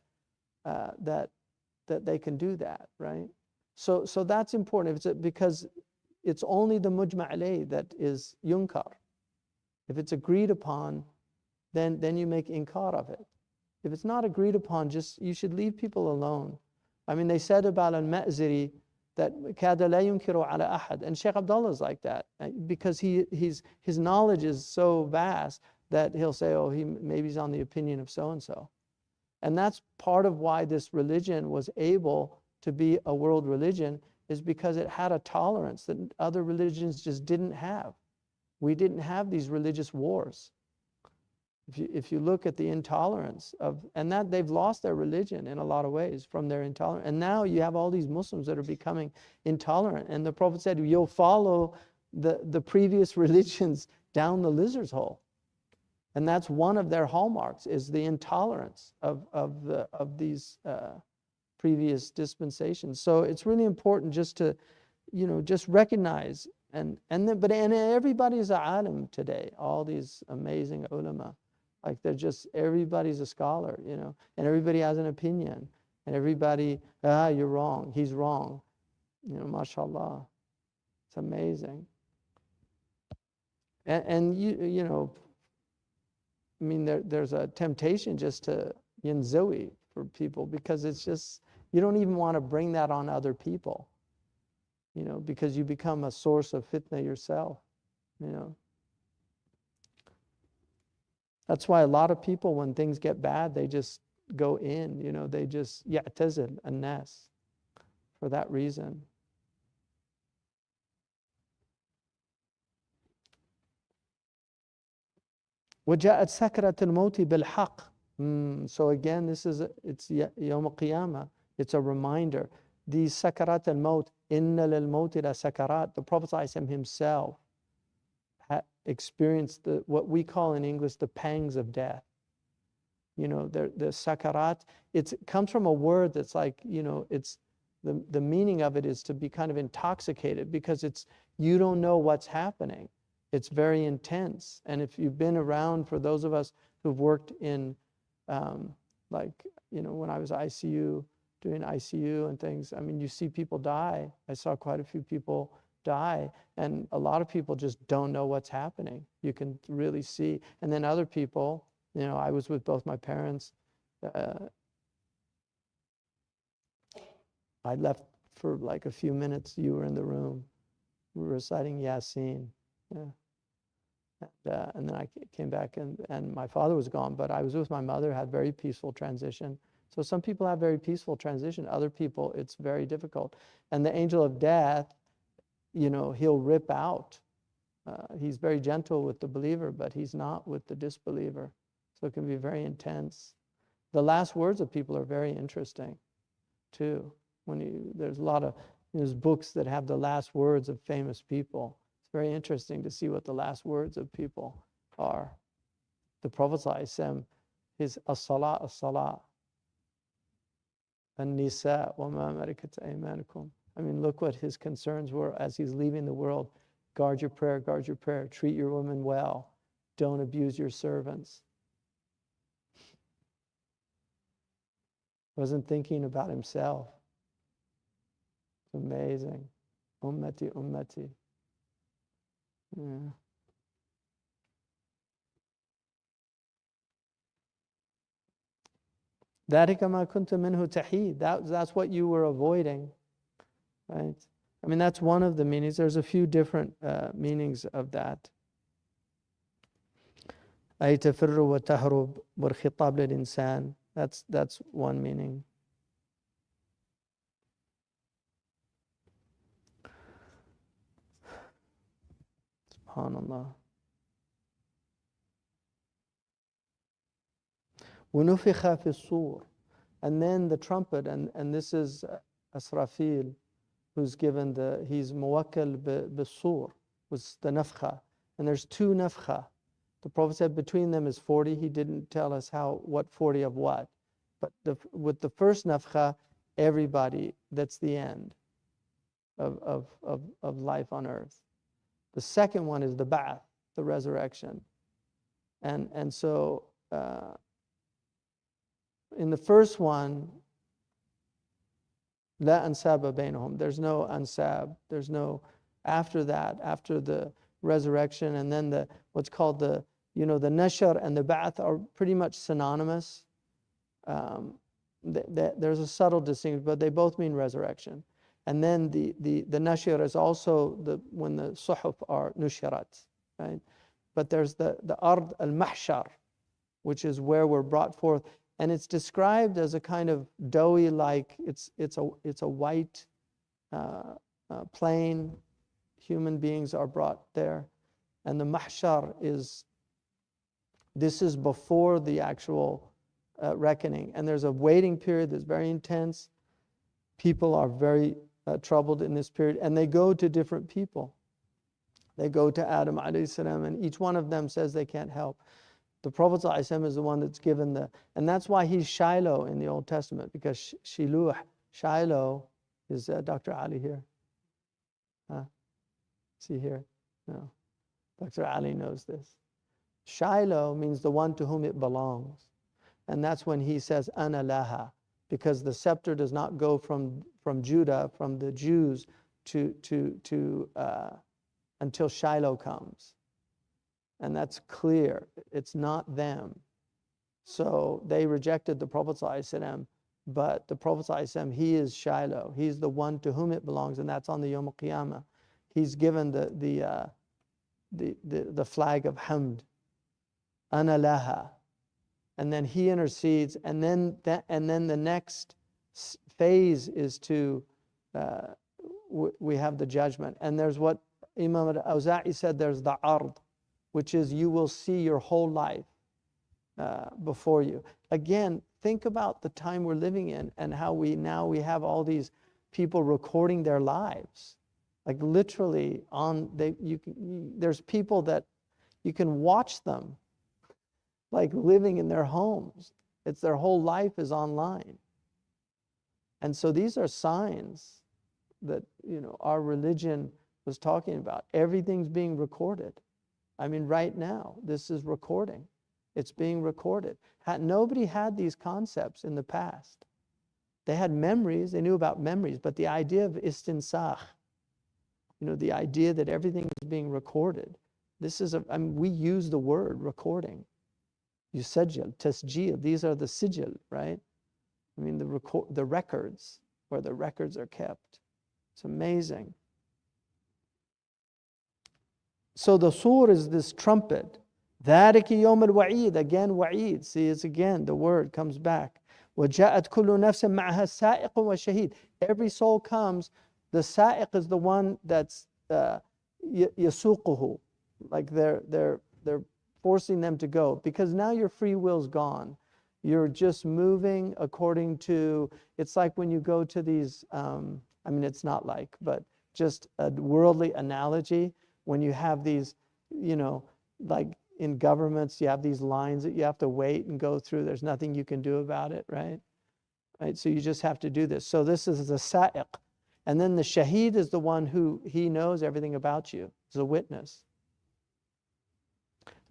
that they can do that, right? So that's important. Because it's only the mujma' alayh that is yunkar. If it's agreed upon, then you make inkar of it. If it's not agreed upon, you should leave people alone. I mean, they said about al-Ma'ziri that kada la yunkiru ala ahad, and Sheikh Abdullah is like that because his knowledge is so vast that he'll say, oh, maybe he's on the opinion of so and so, and that's part of why this religion was able to be a world religion, is because it had a tolerance that other religions just didn't have. We didn't have these religious wars. If you look at the intolerance and that they've lost their religion in a lot of ways from their intolerance. And now you have all these Muslims that are becoming intolerant. And the Prophet said, you'll follow the previous religions down the lizard's hole. And that's one of their hallmarks, is the intolerance of these previous dispensations. So it's really important just to, just recognize and everybody's a alim today. All these amazing ulama. Like everybody's a scholar, and everybody has an opinion, and everybody, you're wrong, he's wrong, mashallah, it's amazing. And I mean, there's a temptation just to yinzawi for people, because it's just, you don't even want to bring that on other people, because you become a source of fitna yourself, That's why a lot of people, when things get bad, they just go in, they just ya'tazil an-nas for that reason. وَجَاءَتْ سَكْرَةُ الْمَوْتِ بِالْحَقِّ. So again, it's Yawm al-Qiyamah. It's a reminder. These sakarat al-maut, inna lil-mawti la sakarat. The Prophet ﷺ himself experienced what we call in English the pangs of death. The sakarat, it comes from a word that's like, it's the meaning of it is to be kind of intoxicated, because you don't know what's happening. It's very intense. And if you've been around, for those of us who've worked in when I was doing ICU and things, I mean, you see people die. I saw quite a few people die, and a lot of people just don't know what's happening. You can really see. And then other people, I was with both my parents. I left for like a few minutes. You were in the room. We were reciting Yasin. Yeah. And then I came back, and my father was gone, but I was with my mother, had very peaceful transition. So some people have very peaceful transition. Other people, it's very difficult. And the angel of death, he'll rip out. He's very gentle with the believer, but he's not with the disbeliever. So it can be very intense. The last words of people are very interesting, too. There's a lot of there's books that have the last words of famous people. It's very interesting to see what the last words of people are. The Prophet ﷺ, his as-salah, as-salah, an-nisa, wa ma malakat aymanukum. I mean, look what his concerns were as he's leaving the world. Guard your prayer, treat your women well, don't abuse your servants. Wasn't thinking about himself. It's amazing. Ummati, ummati. Yeah. ذَلِكَ مَا كُنْتَ مِنْهُ تَحِيدٌ. That's what you were avoiding, right? I mean, that's one of the meanings. There's a few different meanings of that. أي تفر وتهرب والخطاب للإنسان. That's one meaning. SubhanAllah. وَنُفِخَ فِي الصُّورِ. And then the trumpet, and this is Asrafil, who's given he's muwakkal bis-sur, was the nafkha. And there's two nafkha. The Prophet said between them is 40. He didn't tell us what 40 of what. But with the first nafkha, everybody, that's the end of life on earth. The second one is the ba'ath, the resurrection. And so in the first one, la ansaba bainahum. There's no ansab. There's no after that, after the resurrection, and then what's called the nashr and the ba'ath are pretty much synonymous. There's a subtle distinction, but they both mean resurrection. And then the nashr is also when the suhuf are nushirat, right? But there's the ard al-mahshar, which is where we're brought forth. And it's described as a kind of doughy, like it's a white plain. Human beings are brought there, and the mahshar this is before the actual reckoning. And there's a waiting period that's very intense. People are very troubled in this period, and they go to different people. They go to Adam alayhi salam, and each one of them says they can't help. The Prophet ﷺ is the one that's given and that's why he's Shiloh in the Old Testament, because Shiloh is Dr. Ali here. Is he here? No. Dr. Ali knows this. Shiloh means the one to whom it belongs. And that's when he says, Ana laha, because the scepter does not go from Judah, from the Jews, until Shiloh comes. And that's clear. It's not them. So they rejected the Prophet ﷺ, but the Prophet ﷺ, he is Shiloh. He's the one to whom it belongs, and that's on the Yawm al-Qiyamah. He's given the flag of hamd, ana laha, and then he intercedes, and then the next phase is we have the judgment. And there's what Imam al-Awza'i said, there's the ard, which is you will see your whole life before you. Again, think about the time we're living in and how we have all these people recording their lives. Like literally there's people that you can watch them like living in their homes. It's their whole life is online. And so these are signs that our religion was talking about. Everything's being recorded. I mean, right now, this is recording. It's being recorded. Nobody had these concepts in the past. They had memories, they knew about memories, but the idea of istinsakh, the idea that everything is being recorded, we use the word recording. Yusajjal, tasjil, these are the sijil, right? I mean, the records, where the records are kept. It's amazing. So the sur is this trumpet. ذَلِكِ يَوْمَ الْوَعِيدِ. Again, wa'id. See, it's again, the word comes back. وَجَاءَتْ كُلُّ نَفْسٍ مَعَهَا سَائِقٌ وَشَهِيدٌ. Every soul comes. The sa'iq is the one that's yasuquhu. Like they're forcing them to go. Because now your free will's gone. You're just moving according to, it's like when you go to these, it's not like, but just a worldly analogy. When you have these, like in governments, you have these lines that you have to wait and go through. There's nothing you can do about it, right? So you just have to do this. So this is the sa'iq. And then the shaheed is the one who, he knows everything about you. He's a witness.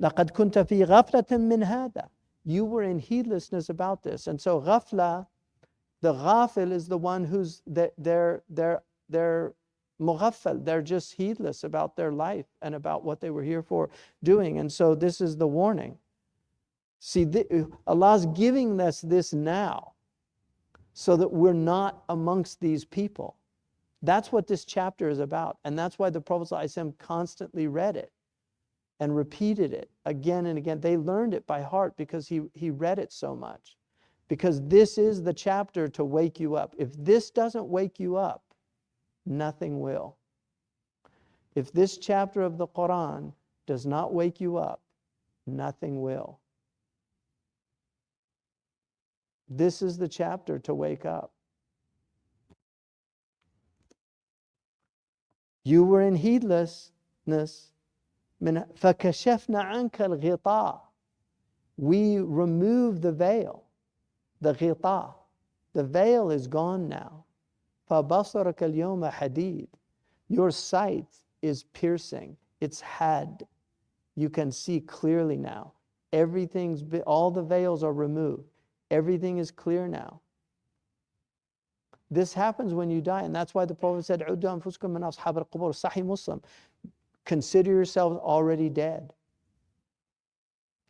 لَقَدْ كُنْتَ فِي غَفْلَةٍ مِّنْ هَذَا. You were in heedlessness about this. And so ghafla, the ghafil is the one who's, they're mughaffal. They're just heedless about their life and about what they were here for doing. And so this is the warning. See, Allah's giving us this now so that we're not amongst these people. That's what this chapter is about. And that's why the Prophet ﷺ constantly read it and repeated it again and again. They learned it by heart because he read it so much. Because this is the chapter to wake you up. If this doesn't wake you up, nothing will. If this chapter of the Qur'an does not wake you up, nothing will. This is the chapter to wake up. You were in heedlessness. فَكَشَفْنَا عَنْكَ الْغِطَاءَ. We removed the veil, the ghita. The veil is gone now. فَبَصَرَكَ الْيَوْمَ حَدِيدٌ. Your sight is piercing. It's had. You can see clearly now. All the veils are removed. Everything is clear now. This happens when you die, and that's why the Prophet said, عُدُّوا أَنفُسَكُم مِّنْ أَصْحَابِ الْقُبُورِ. Sahih Muslim. Consider yourselves already dead.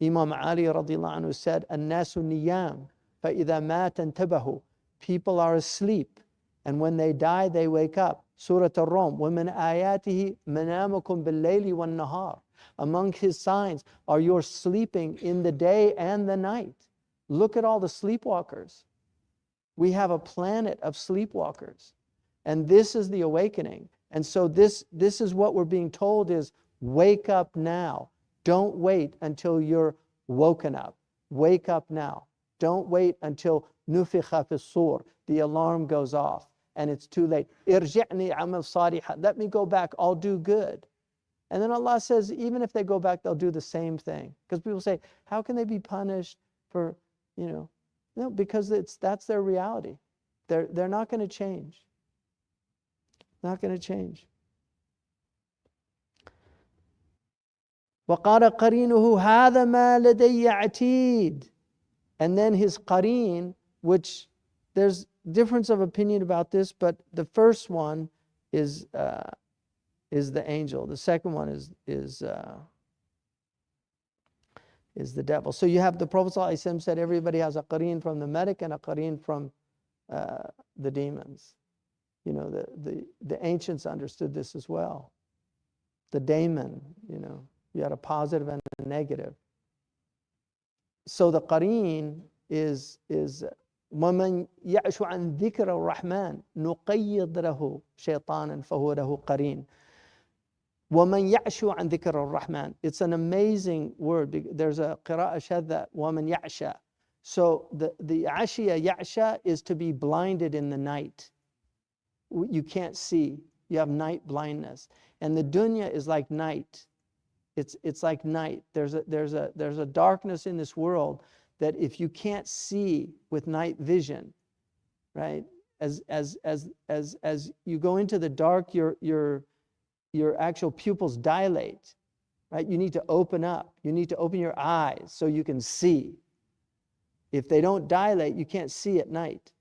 Imam Ali radiallahu anhu said, النَّاسُ نِيَامٌ فَإِذَا مَاتَ انْتَبَهُوا. People are asleep, and when they die, they wake up. Surah Ar-Rum. وَمِنْ آيَاتِهِ مَنَامُكُمْ بِاللَّيْلِ وَالنَّهَارِ. Among his signs are your sleeping in the day and the night. Look at all the sleepwalkers. We have a planet of sleepwalkers. And this is the awakening. And so this is what we're being told is, wake up now. Don't wait until you're woken up. Wake up now. Don't wait until nufikha fi sur, the alarm goes off and it's too late. Irji'ni amal salihah. Let me go back, I'll do good. And then Allah says, even if they go back, they'll do the same thing. Because people say, how can they be punished for, no, because that's their reality. They're not going to change. Not going to change. وَقَالَ قَرِينُهُ هَذَا مَا لَدَيَّ عَتِيدٌ. And then his qareen, which there's difference of opinion about this, but the first one is the angel. The second one is the devil. So you have the Prophet ﷺ said everybody has a qareen from the medic and a qareen from the demons. The ancients understood this as well. The daemon, you had a positive and a negative. So the qareen is وَمَنْ يَعْشُ عَنْ ذِكْرَ الرَّحْمَنِ نُقَيِّضْ لَهُ شَيْطَانًا فَهُوَ لَهُ قَرِينٌ. وَمَنْ يَعْشُ عَنْ ذِكْرَ الرَّحْمَنِ. It's an amazing word. There's a qira'ah shadda, وَمَنْ يَعْشَ. So the ashiya, ya'sha, is to be blinded in the night. You can't see. You have night blindness. And the dunya is like night. It's like night. There's a darkness in this world that if you can't see with night vision, right? As you go into the dark, your actual pupils dilate, right? You need to open up. You need to open your eyes so you can see. If they don't dilate, you can't see at night.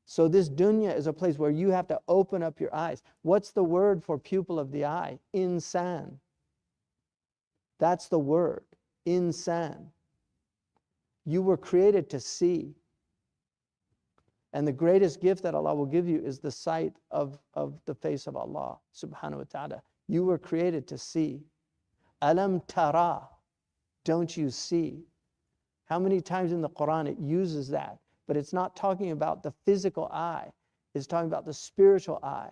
So this dunya is a place where you have to open up your eyes. What's the word for pupil of the eye? Insan. That's the word. Insan. You were created to see. And the greatest gift that Allah will give you is the sight of the face of Allah subhanahu wa ta'ala. You were created to see. Alam tara, don't you see? How many times in the Qur'an it uses that? But it's not talking about the physical eye. It's talking about the spiritual eye,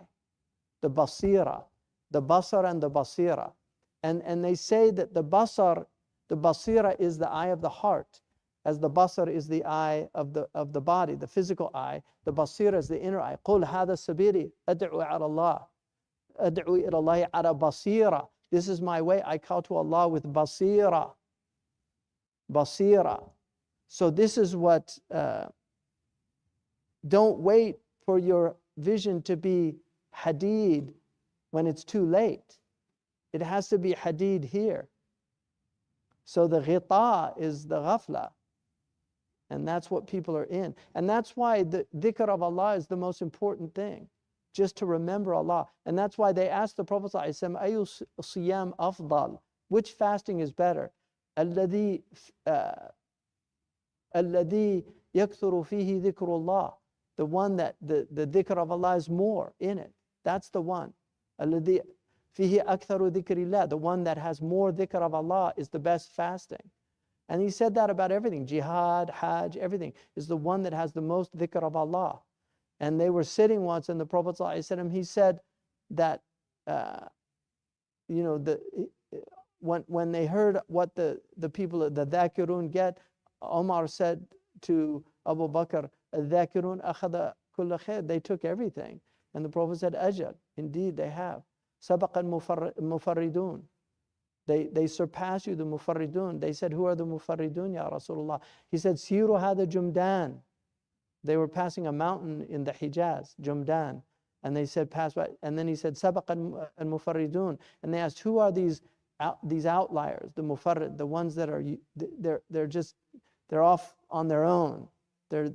the basira, the basar and the basira. And they say that the basira is the eye of the heart, as the basar is the eye of the body, the physical eye. The basira is the inner eye. قُلْ هَذَا سَبِيلِي أَدْعُو عَلَى اللَّهِ أَدْعُو إِلَى اللَّهِ عَلَى basira. This is my way. I call to Allah with basira. Basira. So this is what, don't wait for your vision to be hadid when it's too late. It has to be hadid here. So the ghita is the ghafla. And that's what people are in. And that's why the dhikr of Allah is the most important thing, just to remember Allah. And that's why they asked the Prophet ﷺ, Ayu siyam afdal? Which fasting is better? Alladhi yakthuru fihi dhikrullah. The one that the dhikr of Allah is more in it. That's the one. Alladhi fihi aktharu dhikrillah. The one that has more dhikr of Allah is the best fasting. And he said that about everything. Jihad, Hajj, everything is the one that has the most dhikr of Allah. And they were sitting once, and the Prophet ﷺ, he said that, when they heard what the people, the dhakirun get, Omar said to Abu Bakr, dhakirun akhada kulla khair. They took everything. And the Prophet said, ajal, indeed they have. Sabaqa al-mufarridun. They surpass you, the mufarridun. They said, who are the mufarridun, ya Rasulullah? He said, siru hada jumdan. They were passing a mountain in the Hijaz, Jumdan. And they said, pass by. And then he said, sabaqa al-mufarridun. And they asked, who are these outliers, the mufarrid, the ones that are, they're off on their own. They're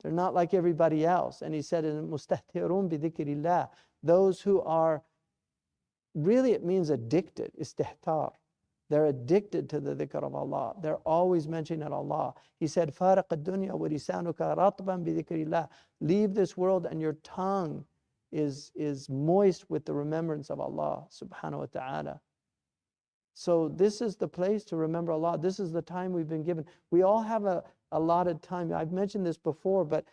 not like everybody else. And he said, mustahtirun bi dhikrillah. Those who are, really it means addicted, istihtar. They're addicted to the dhikr of Allah. They're always mentioning Allah. He said, فَارَقَ الدُّنْيَا وَلِسَانُكَ رَطْبًا بِذِكْرِ اللَّهِ. Leave this world and your tongue is moist with the remembrance of Allah subhanahu wa ta'ala. So this is the place to remember Allah. This is the time we've been given. We all have a allotted time. I've mentioned this before, but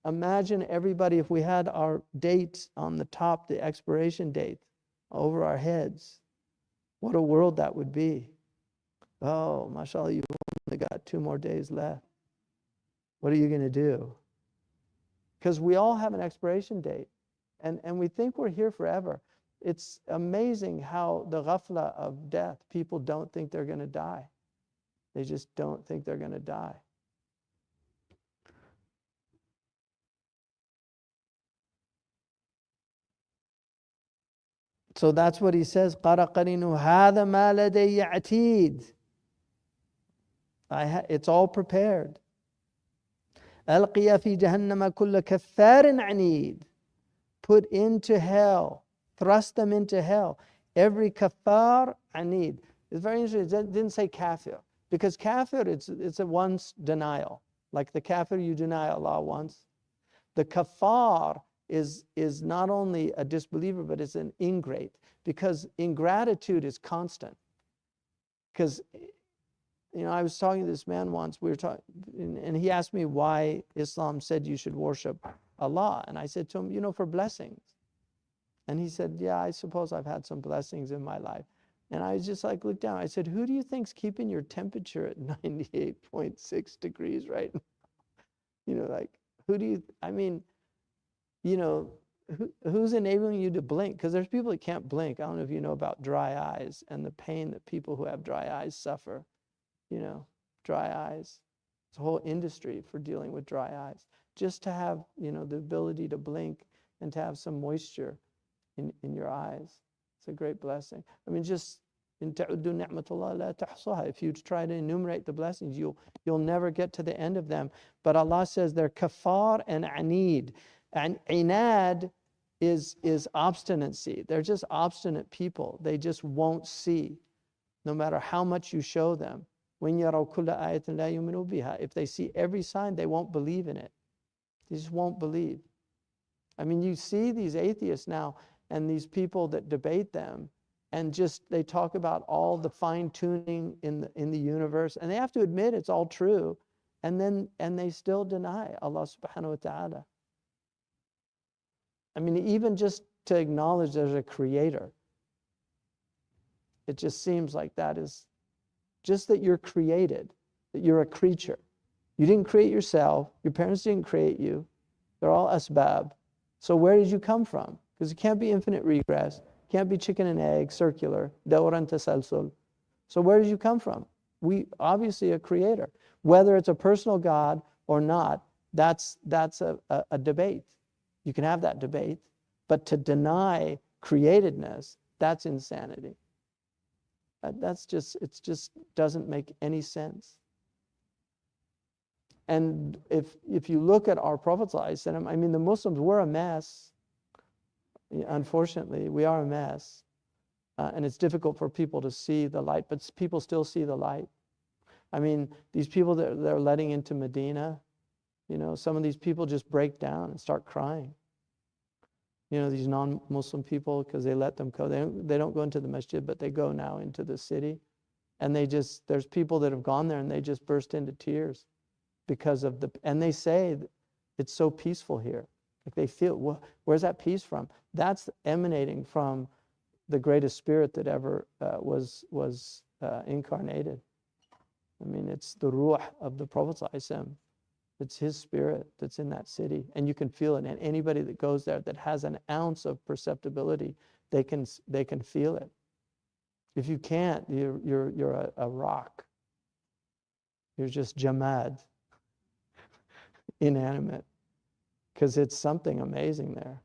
imagine everybody, if we had our dates on the top, the expiration date over our heads. What a world that would be. Oh, mashallah, you've only got 2 more days left. What are you going to do? Because we all have an expiration date. And we think we're here forever. It's amazing how the ghafla of death, people don't think they're going to die. They just don't think they're going to die. So that's what he says. قَالَ قَرِينُهُ هَذَا مَا لَدَيَّ عَتِيدٌ. It's all prepared. أَلْقِيَ فِي جَهَنَّمَ كُلَّ كَفَّارٍ عَنِيدٍ. Put into hell, thrust them into hell. Every kafar anid. It's very interesting. It didn't say kafir, because kafir, it's a once denial. Like the kafir, you deny Allah once. The kafar is not only a disbeliever, but it's an ingrate, because ingratitude is constant. Because, I was talking to this man once, we were talking, and he asked me why Islam said you should worship Allah. And I said to him, for blessings. And he said, yeah, I suppose I've had some blessings in my life. And I was just like, look down. I said, who do you think's keeping your temperature at 98.6 degrees right now? Who do you, who's enabling you to blink? Because there's people that can't blink. I don't know if you know about dry eyes and the pain that people who have dry eyes suffer. Dry eyes. It's a whole industry for dealing with dry eyes. Just to have, the ability to blink and to have some moisture in your eyes. It's a great blessing. Just in ta'uddu ni'matullah la tahsuha. If you try to enumerate the blessings, you'll never get to the end of them. But Allah says they're kafar and anid. And inad is obstinacy. They're just obstinate people. They just won't see, no matter how much you show them. When yaraw kulla ayatin la yu'minu biha. If they see every sign, they won't believe in it. They just won't believe. You see these atheists now, and these people that debate them, and just they talk about all the fine tuning in the universe, and they have to admit it's all true, and they still deny Allah subhanahu wa ta'ala. I mean, even just to acknowledge there's a creator, it just seems like that is just that you're created, that you're a creature. You didn't create yourself, your parents didn't create you, they're all asbab. So where did you come from? Because it can't be infinite regress, can't be chicken and egg, circular, dawran tasalsul. So where did you come from? We obviously a creator. Whether it's a personal God or not, that's a debate. You can have that debate, but to deny createdness, that's insanity. It just doesn't make any sense. And if you look at our Prophet ﷺ, I mean, the Muslims were a mess. Unfortunately, we are a mess. And it's difficult for people to see the light, but people still see the light. I mean, these people that they're letting into Medina, some of these people just break down and start crying. These non-Muslim people, because they let them go. They don't go into the masjid, but they go now into the city. And there's people that have gone there and they just burst into tears because of and they say it's so peaceful here. Like they feel, where's that peace from? That's emanating from the greatest spirit that ever was incarnated. I mean, it's the ruh of the Prophet ﷺ. It's his spirit that's in that city, and you can feel it. And anybody that goes there that has an ounce of perceptibility, they can feel it. If you can't, you're a rock. You're just jamad, inanimate, because it's something amazing there.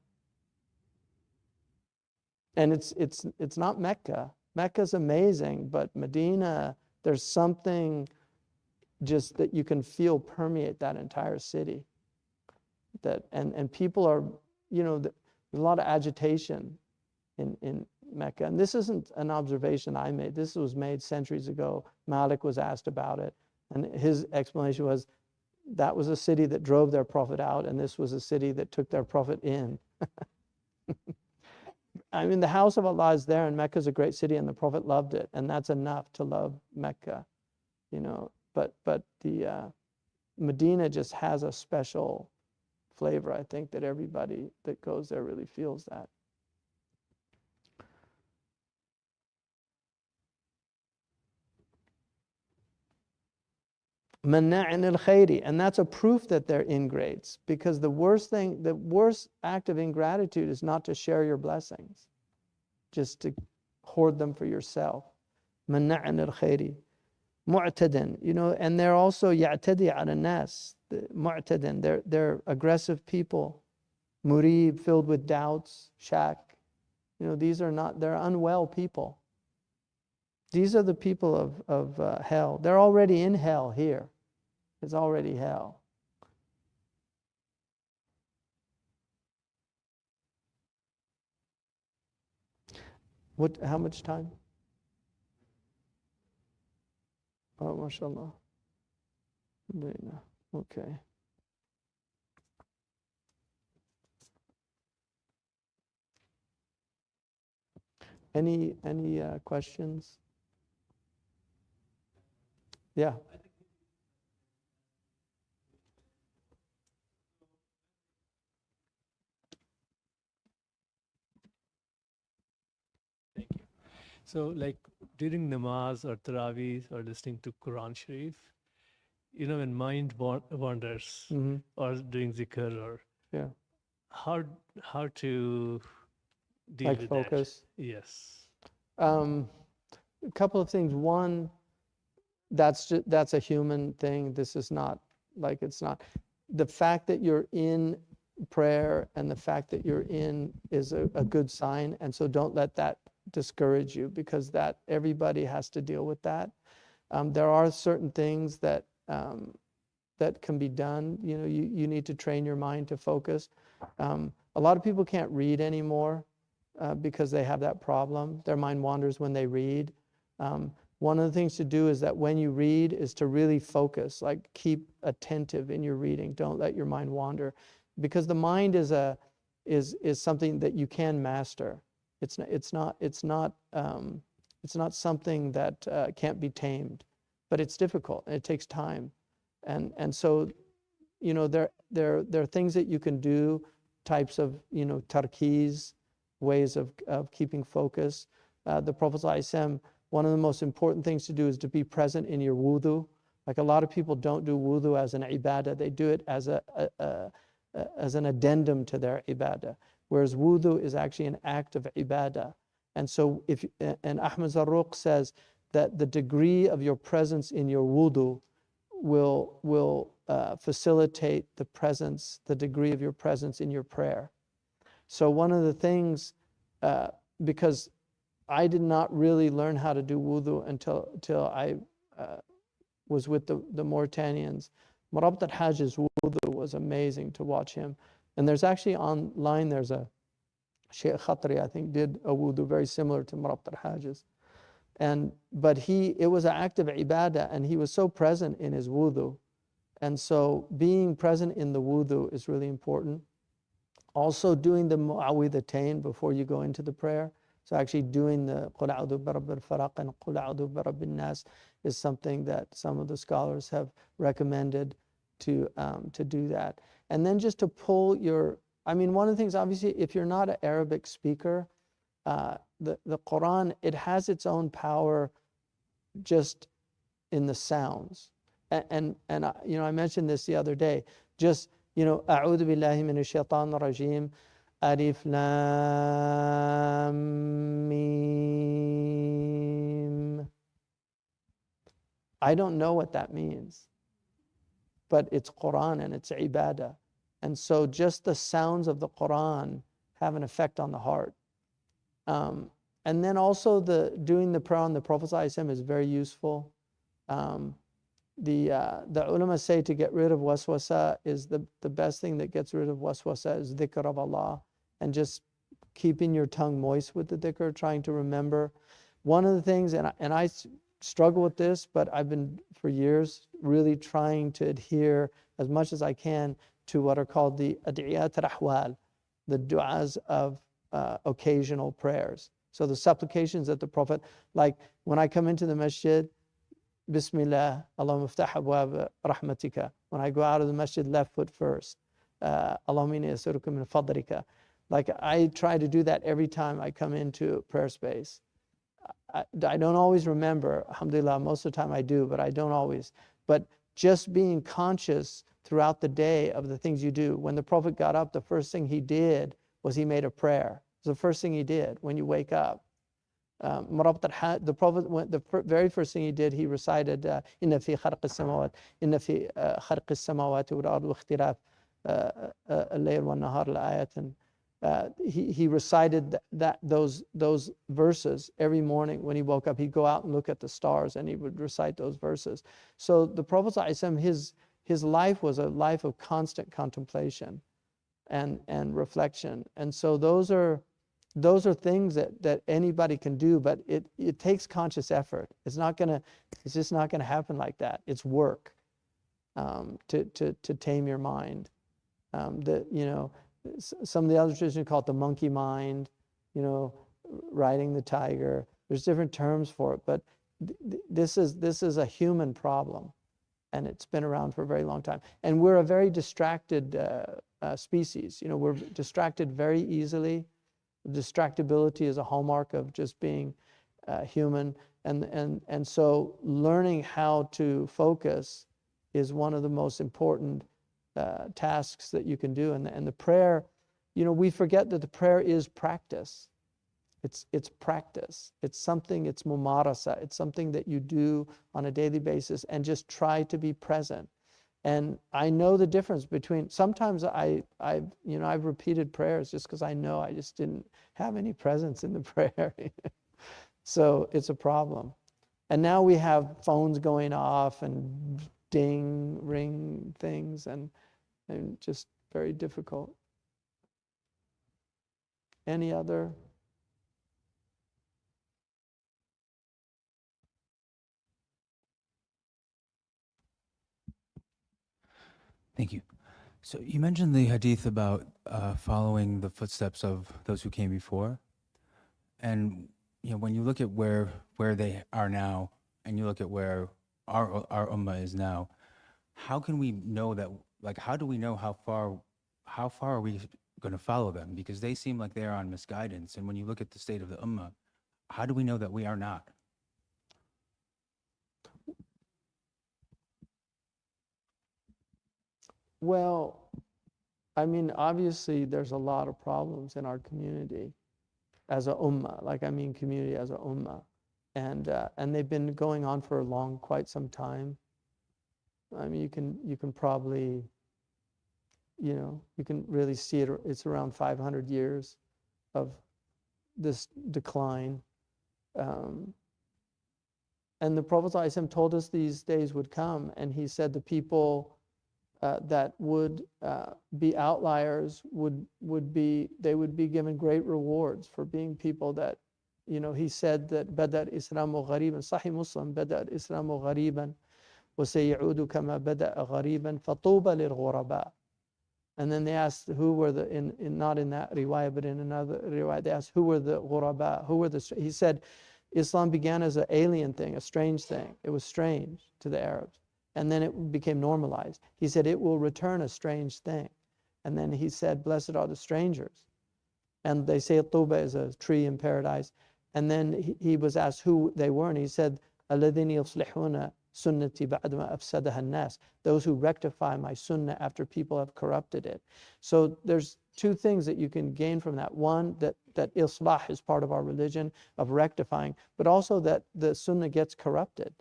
And it's not Mecca. Mecca's amazing, but Medina, there's something just that you can feel permeate that entire city. And people are, there's a lot of agitation in Mecca. And this isn't an observation I made. This was made centuries ago. Malik was asked about it. And his explanation was, that was a city that drove their prophet out, and this was a city that took their prophet in. I mean, the house of Allah is there, and Mecca is a great city, and the prophet loved it. And that's enough to love Mecca, But the Medina just has a special flavor. I think that everybody that goes there really feels that. Manna'in al-khayri, and that's a proof that they're ingrates, because the worst act of ingratitude is not to share your blessings, just to hoard them for yourself. Manna'in al-khayri. Mu'tadin, and they're also ya'tadi ala nas. Mu'tadin, they're aggressive people. Murib, filled with doubts. Shak, they're unwell people. These are the people of hell. They're already in hell here. It's already hell. How much time? Oh, mashallah. Okay. Any questions? Yeah. Thank you. So, like during namaz or tarawih or listening to Quran Sharif, when mind wanders, Mm-hmm. or doing zikr, or Yeah. how to deal Like with focus. that? Yes. A couple of things. One, that's a human thing. This is not it's not. The fact that you're in prayer and the fact that you're in is a good sign, and so don't let that discourage you, because that everybody has to deal with that. There are certain things that can be done. You need to train your mind to focus. A lot of people can't read anymore because they have that problem. Their mind wanders when they read. One of the things to do is that when you read is to really focus, like keep attentive in your reading. Don't let your mind wander, because the mind is something that you can master. It's not something that can't be tamed, but it's difficult and it takes time. And so, there are things that you can do, types of, tarkeez, ways of keeping focus. The Prophet ﷺ, one of the most important things to do is to be present in your wudu. Like a lot of people don't do wudu as an ibadah, they do it as as an addendum to their ibadah, whereas wudu is actually an act of ibadah. And so and Ahmed Zarruq says that the degree of your presence in your wudu will facilitate the degree of your presence in your prayer. So one of the things, because I did not really learn how to do wudu until I was with the Mauritanians. Marabt al-Hajj's wudu was amazing to watch him. And there's actually online, there's a Sheikh Khatri, I think, did a wudu very similar to Marabt al-Hajj's. But it was an act of ibadah, and he was so present in his wudu. And so being present in the wudu is really important. Also doing the mu'awwidhatayn before you go into the prayer. So actually doing the Qul a'udhu bi rabbil falaq and Qul a'udhu bi rabbin nas is something that some of the scholars have recommended to do that. And then just to pull one of the things, obviously, if you're not an Arabic speaker, the Qur'an, it has its own power just in the sounds. And I mentioned this the other day, just, أعوذ بالله من الشيطان الرجيم ألف لام ميم. I don't know what that means, but it's Qur'an and it's ibadah. And so just the sounds of the Qur'an have an effect on the heart. And then also doing the prayer on the Prophet ﷺ is very useful. The ulama say to get rid of waswasa is the best thing that gets rid of waswasa is dhikr of Allah, and just keeping your tongue moist with the dhikr, trying to remember. One of the things, and I struggle with this, but I've been for years really trying to adhere as much as I can to what are called the ad'iyat al-ahwal, the du'as of occasional prayers. So the supplications that the Prophet, like when I come into the masjid, Bismillah, Allahumma iftah abwab rahmatika. When I go out of the masjid, left foot first. Allahumma inni as'aluka min fadlika. Like I try to do that every time I come into prayer space. I don't always remember, alhamdulillah, most of the time I do, but I don't always. But just being conscious throughout the day of the things you do. When the Prophet got up, the first thing he did was he made a prayer. It was the first thing he did when you wake up. The Prophet, the very first thing he did, he recited inna fi khalqis samawati wal ardi wa ikhtilaf al-layl wan nahar la-ayatin. He recited those verses every morning when he woke up. He'd go out and look at the stars and he would recite those verses. So the Prophet ﷺ, his life was a life of constant contemplation and reflection. And so those are things that anybody can do, but it takes conscious effort. It's just not gonna happen like that. It's work to tame your mind. Some of the other traditions call it the monkey mind, riding the tiger. There's different terms for it, but this is a human problem, and it's been around for a very long time. And we're a very distracted species. We're distracted very easily. Distractibility is a hallmark of just being human, and so learning how to focus is one of the most important tasks that you can do. And the prayer, we forget that the prayer is practice. It's practice. It's something. It's mumarasa. It's something that you do on a daily basis, and just try to be present. And I know the difference between, sometimes I've repeated prayers just because I know I just didn't have any presence in the prayer. So it's a problem. And now we have phones going off and ding, ring things, and just very difficult. Any other? Thank you. So you mentioned the hadith about following the footsteps of those who came before. And when you look at where they are now, and you look at where our ummah is now, how can we know that? Like, how do we know how far are we going to follow them? Because they seem like they're on misguidance. And when you look at the state of the ummah, how do we know that we are not? Well, I mean, obviously there's a lot of problems in our community as a ummah, community as a ummah. And they've been going on for quite some time. I mean, you can probably, you can really see it. It's around 500 years of this decline. And the Prophet ﷺ told us these days would come, and he said the people that would be outliers would be given great rewards for being people that, he said that bada al-islamu ghariban, Sahih Muslim, bada al-islamu ghariban wa sayaudu kama bada ghariban fatuba lil-ghuraba. And then they asked who were not in that riwayah, but in another riwayah, they asked who were the ghuraba, he said Islam began as an alien thing, a strange thing. It was strange to the Arabs. And then it became normalized. He said, it will return a strange thing. And then he said, blessed are the strangers. And they say Tuba is a tree in paradise. And then he was asked who they were, and he said, الَّذِينَ يُصْلِحُونَ سُنَّتِي بَعْدَ مَا أَفْسَدَهَا النَّاسِ. Those who rectify my sunnah after people have corrupted it. So there's two things that you can gain from that. One, that islah is part of our religion, of rectifying, but also that the sunnah gets corrupted.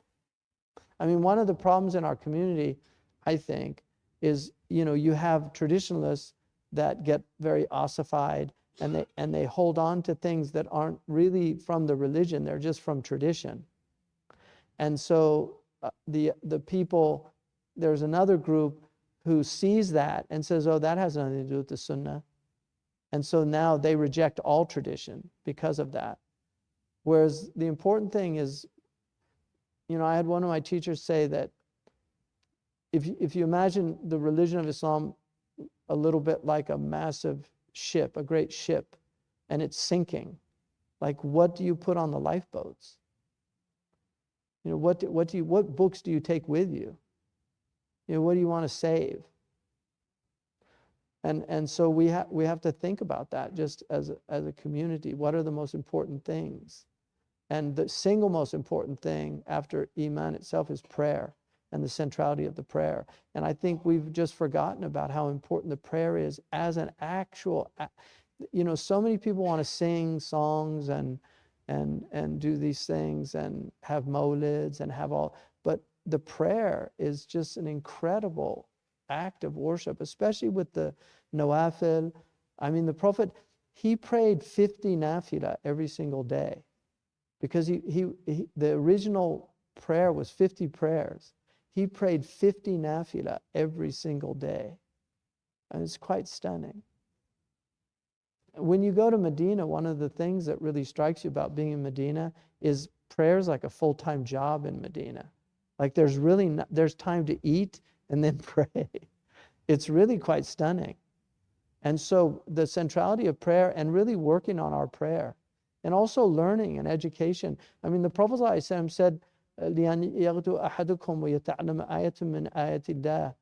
I mean, one of the problems in our community, I think, is, you have traditionalists that get very ossified, and they hold on to things that aren't really from the religion, they're just from tradition. And so the people, there's another group who sees that and says, oh, that has nothing to do with the sunnah. And so now they reject all tradition because of that. Whereas the important thing is, I had one of my teachers say that if you imagine the religion of Islam a little bit like a massive ship, a great ship, and it's sinking, like, what do you put on the lifeboats? What books do you take with you? What do you want to save? And so we have to think about that just as a community. What are the most important things? And the single most important thing after Iman itself is prayer, and the centrality of the prayer. And I think we've just forgotten about how important the prayer is as an actual, so many people want to sing songs and do these things and have mawlids and have all, but the prayer is just an incredible act of worship, especially with the nawafil. I mean, the Prophet, he prayed 50 nafilah every single day, because the original prayer was 50 prayers. He prayed 50 nafilah every single day. And it's quite stunning. When you go to Medina, one of the things that really strikes you about being in Medina is prayer's like a full-time job in Medina. Like there's time to eat and then pray. It's really quite stunning. And so the centrality of prayer and really working on our prayer, and also learning and education. I mean, the Prophet ﷺ said, لِأَنْ يَغْدُ أَحَدُكُمْ وَيَتَعْلَمَ آيَةٌ مِّنْ آيَةِ اللَّهِ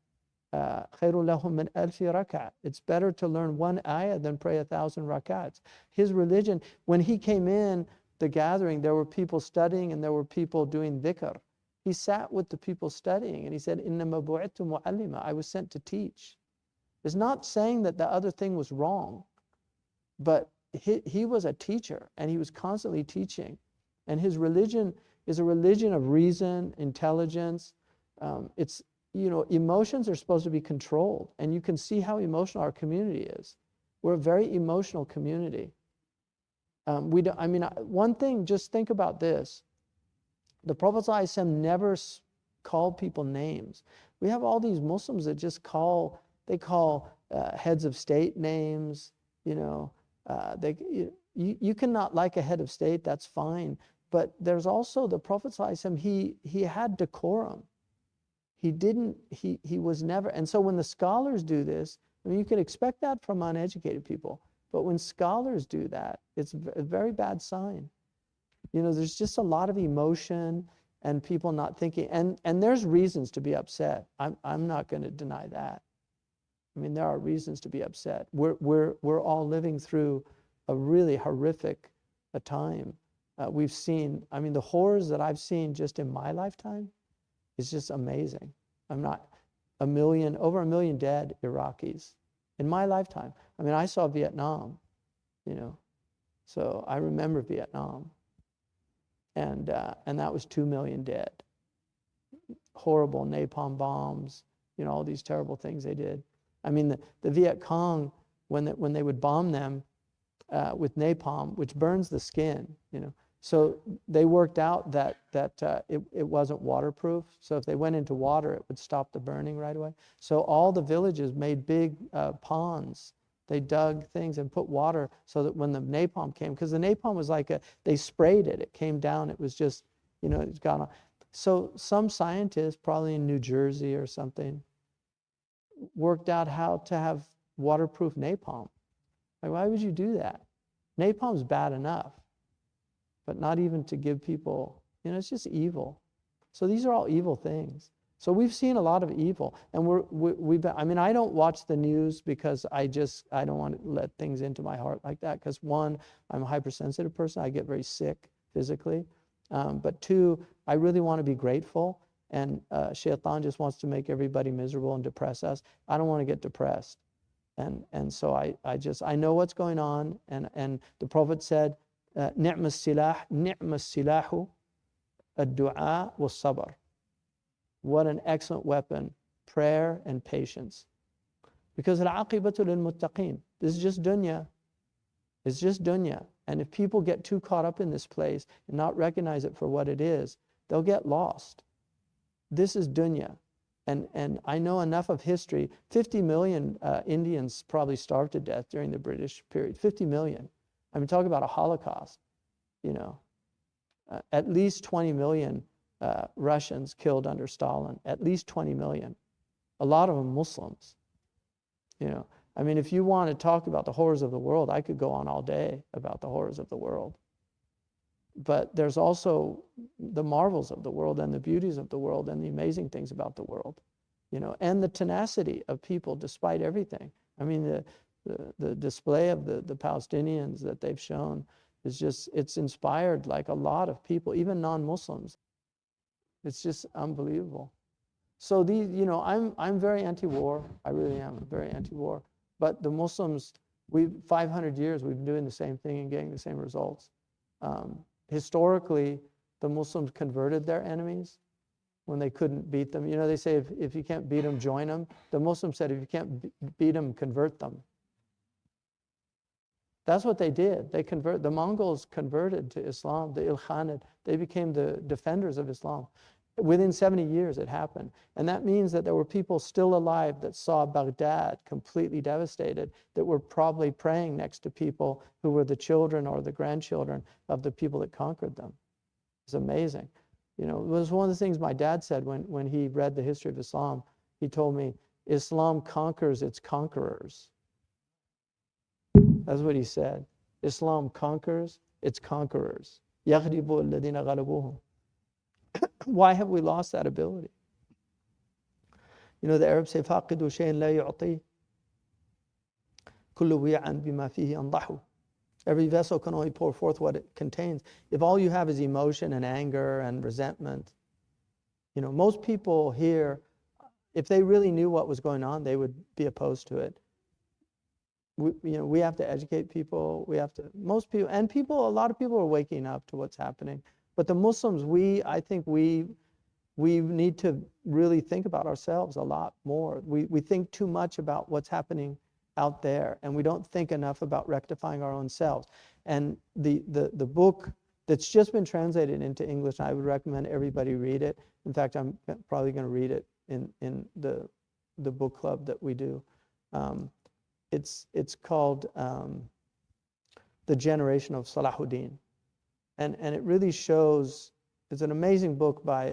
خَيْرٌ لَهُ مِنْ أَلْفِ رَكَعَةٍ. It's better to learn one ayah than pray 1,000 rakats. His religion, when he came in the gathering, there were people studying and there were people doing dhikr. He sat with the people studying and he said, إِنَّمَا بُعِثْتُ مُعَلِّمًا. I was sent to teach. It's not saying that the other thing was wrong, but he was a teacher and he was constantly teaching. And his religion is a religion of reason, intelligence. Emotions are supposed to be controlled. And you can see how emotional our community is. We're a very emotional community. One thing, just think about this. The Prophet ﷺ never called people names. We have all these Muslims that just call heads of state names, you cannot like a head of state, that's fine. But there's also the Prophet ﷺ, he had decorum. He was never, and so when the scholars do this, I mean, you can expect that from uneducated people. But when scholars do that, it's a very bad sign. You know, there's just a lot of emotion and people not thinking, and there's reasons to be upset. I'm not going to deny that. I mean, there are reasons to be upset. We're all living through a really horrific time. We've seen, I mean, the horrors that I've seen just in my lifetime is just amazing. I'm not over a million dead Iraqis in my lifetime. I mean, I saw Vietnam, you know, so I remember Vietnam, and that was 2 million dead. Horrible napalm bombs, you know, all these terrible things they did. I mean, the Viet Cong, when they would bomb them with napalm, which burns the skin, you know, so they worked out that it wasn't waterproof. So if they went into water, it would stop the burning right away. So all the villages made big ponds. They dug things and put water so that when the napalm came, because the napalm was like they sprayed it. It came down. It was just, you know, it's gone on. So some scientists, probably in New Jersey or something, worked out how to have waterproof napalm. Like, why would you do that? Napalm's bad enough, but not even to give people, you know, it's just evil. So these are all evil things. So we've seen a lot of evil, and we've been, I mean, I don't watch the news because I don't want to let things into my heart like that, because one, I'm a hypersensitive person. I get very sick physically. But two, I really want to be grateful, and Shaitan just wants to make everybody miserable and depress us. I don't want to get depressed. And so I know what's going on, and the Prophet said, نعم السلاح الدعاء والصبر. What an excellent weapon, prayer and patience. Because العاقبة للمتقين. This is just dunya. It's just dunya. And if people get too caught up in this place and not recognize it for what it is, they'll get lost. This is dunya. And I know enough of history. 50 million Indians probably starved to death during the British period. 50 million. I mean, talk about a Holocaust, you know. At least 20 million Russians killed under Stalin. At least 20 million. A lot of them Muslims, you know. I mean, if you want to talk about the horrors of the world, I could go on all day about the horrors of the world. But there's also the marvels of the world and the beauties of the world and the amazing things about the world, you know, and the tenacity of people despite everything. I mean, the display of the Palestinians that they've shown is just, it's inspired like a lot of people, even non-Muslims. It's just unbelievable. So these, you know, I'm very anti-war. I really am. I'm very anti-war. But the Muslims, 500 years, we've been doing the same thing and getting the same results. Historically, the Muslims converted their enemies when they couldn't beat them. You know, they say if you can't beat them, join them. The Muslims said if you can't beat them, convert them. That's what they did. The Mongols converted to Islam, the Ilkhanid. They became the defenders of Islam. Within 70 years it happened. And that means that there were people still alive that saw Baghdad completely devastated, that were probably praying next to people who were the children or the grandchildren of the people that conquered them. It's amazing. You know, it was one of the things my dad said when he read the history of Islam. He told me, Islam conquers its conquerors. That's what he said. Islam conquers its conquerors. يَغْلِبُ الَّذِينَ غَلَبُوهُمْ. Why have we lost that ability? You know, the Arabs say, فَاقِدُ شَيْءٍ لَا يُعْطِي كُلُّ وِيعًا بِمَا فِيهِ أَنْضَحُ. Every vessel can only pour forth what it contains. If all you have is emotion and anger and resentment, you know, most people here, if they really knew what was going on, they would be opposed to it. We have to educate people. We have to, most people, and people, a lot of people are waking up to what's happening. But the Muslims, I think we need to really think about ourselves a lot more. We think too much about what's happening out there, and we don't think enough about rectifying our own selves. And the book that's just been translated into English, and I would recommend everybody read it. In fact, I'm probably going to read it in the book club that we do. It's called The Generation of Salahuddin. And it really shows, it's an amazing book by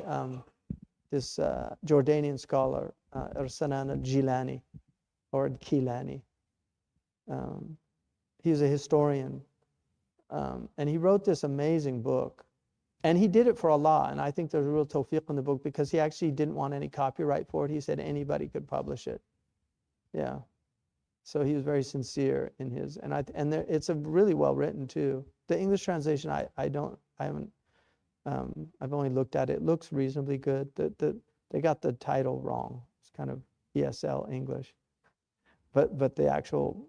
this Jordanian scholar, Ersanan al-Jilani, or al-Kilani. he was a historian, and he wrote this amazing book. And he did it for Allah, and I think there's a real tawfiq in the book because he actually didn't want any copyright for it. He said anybody could publish it. Yeah. So he was very sincere in his, it's a really well written too. The English translation, I haven't, I've only looked at it. It looks reasonably good. They got the title wrong. It's kind of ESL English, but the actual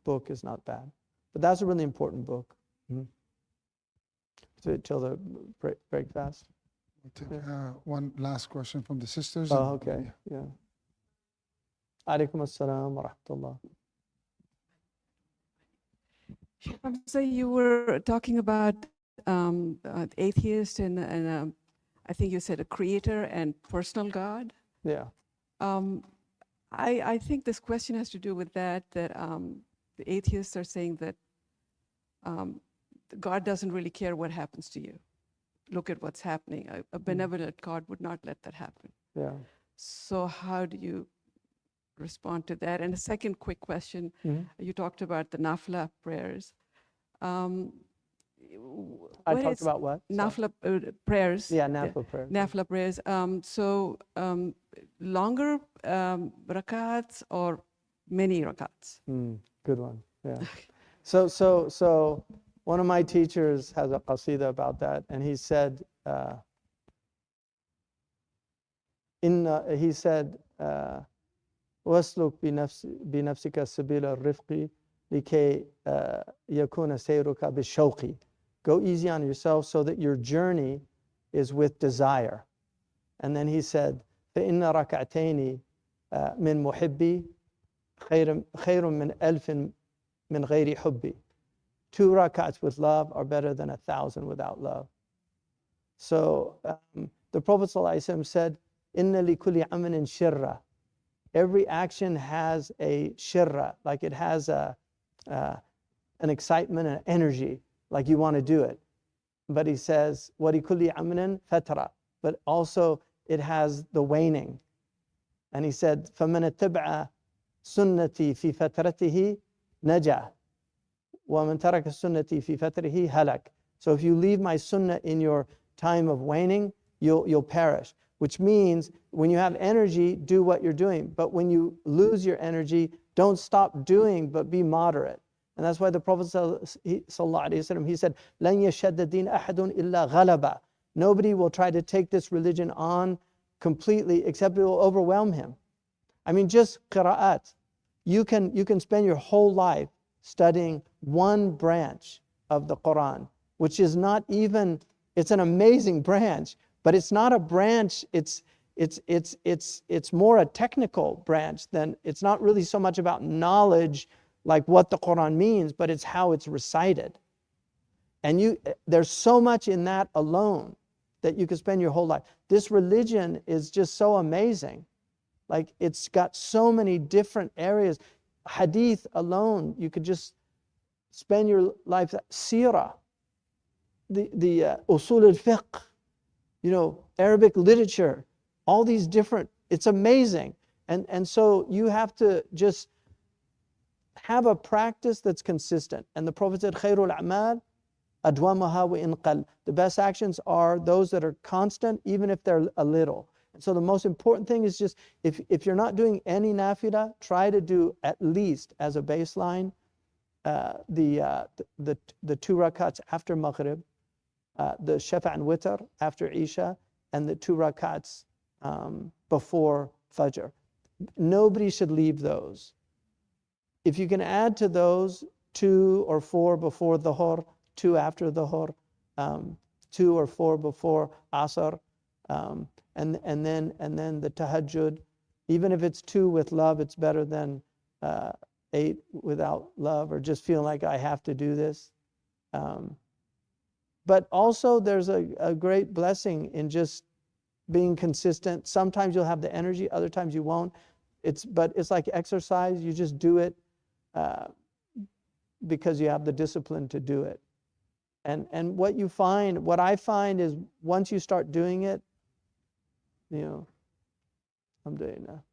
book is not bad. But that's a really important book. Till the break fast. We'll take one last question from the sisters. Oh, okay. Yeah. Alaikum assalam wa rahmatullah. So you were talking about atheist and I think you said a creator and personal God. Yeah. I think this question has to do with that the atheists are saying that God doesn't really care what happens to you. Look at what's happening. A benevolent God would not let that happen. Yeah. So how do you respond to that? And a second quick question, you talked about the nafla prayers. I talked about what? Nafla prayers. Yeah, nafla prayers. Nafla prayers. Longer rakats or many rakats? Good one. Yeah. So one of my teachers has a qasida about that, and he said, وَاسْلُكْ بِنَفْسِكَ سَبِيلَ الرِّفْقِ لِكَيْ يَكُونَ سَيْرُكَ بِالشَّوْقِ. Go easy on yourself so that your journey is with desire. And then he said, فَإِنَّ رَكَعْتَيْنِ مِنْ مُحِبِّي خَيْرٌ مِنْ أَلْفٍ مِنْ غَيْرِ حُبِّي. 2 rakats with love are better than 1,000 without love. So the Prophet ﷺ said, إِنَّ لِكُلِّ عَمَلٍ شِرَّةٍ. Every action has a shirra, like it has an excitement, an energy, like you want to do it. But he says, وَلِكُلِّ عَمَلٍ فَتْرَةٍ. But also it has the waning. And he said, فَمَنْ اتَّبَعَ سُنَّتِي فِي فَتْرَتِهِ نَجَى وَمَنْ تَرَكَ سُنَّتِي فِي فَتْرِهِ هَلَكَ. So if you leave my sunnah in your time of waning, you'll perish. Which means when you have energy, do what you're doing. But when you lose your energy, don't stop doing, but be moderate. And that's why the Prophet ﷺ, he said, لَنْ يَشَدَّ الدِّينَ أَحَدٌ إِلَّا غَلَبَ. Nobody will try to take this religion on completely except it will overwhelm him. I mean, just qira'at. You can spend your whole life studying one branch of the Qur'an, which is not even, it's an amazing branch, but it's not a branch, it's more a technical branch than, it's not really so much about knowledge like what the Qur'an means, but it's how it's recited. And there's so much in that alone that you could spend your whole life. This religion is just so amazing. Like it's got so many different areas. Hadith alone, you could just spend your life. Sirah, the usul al-fiqh, Arabic literature, all these different, it's amazing. And so you have to just have a practice that's consistent. And the Prophet said, khairul a'mal adwamaha wa in qal. The best actions are those that are constant, even if they're a little. And so the most important thing is just, if you're not doing any nafilah, try to do at least as a baseline the 2 rakats after Maghrib, the Shafa' and Witr after Isha, and the 2 rakats before Fajr. Nobody should leave those. If you can add to those 2 or 4 before Dhuhr, 2 after Dhuhr, 2 or 4 before Asr, and then the tahajjud, even if it's 2 with love, it's better than 8 without love, or just feeling like I have to do this. But also there's a great blessing in just being consistent. Sometimes you'll have the energy, other times you won't. But it's like exercise, you just do it because you have the discipline to do it. And what I find is once you start doing it, alhamdulillah.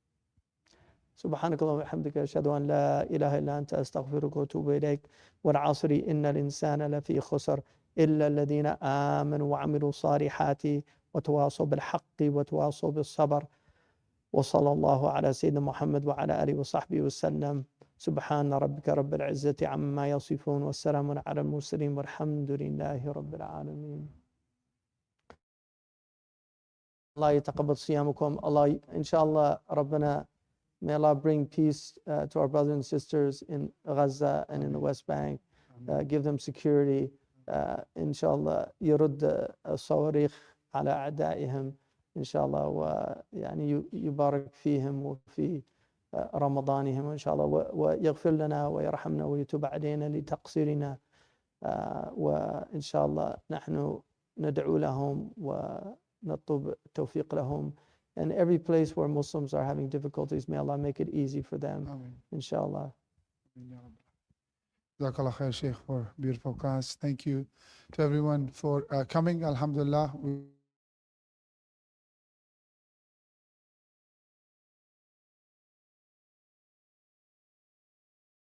سبحانك اللهم وبحمدك أشهد أن لا إله إلا أنت أستغفرك وأتوب إليك والعصر إن الإنسان لفي خسر إلا الذين آمنوا وعملوا الصالحات وتواصوا بالحق وتواصوا بالصبر وصلى الله على سيدنا محمد وعلى آله وصحبه وسلم سبحان ربك رب العزة عما يصفون والسلام على المرسلين والحمد لله رب العالمين. الله يتقبل صيامكم. الله إن شاء الله ربنا may Allah bring peace to our brothers and sisters in Gaza and in the West Bank. Give them security. إن شاء الله يرد الصواريخ على أعدائهم إن شاء الله ويعني يبارك فيهم وفي رمضانهم إن شاء الله ويغفر لنا ويرحمنا ويتوب علينا لتقصيرنا وإن شاء الله نحن ندعو لهم ونطلب التوفيق لهم. And every place where Muslims are having difficulties, may Allah make it easy for them. Inshallah. Jazakallah khair, Sheikh, for beautiful class. Thank you to everyone for coming. Alhamdulillah.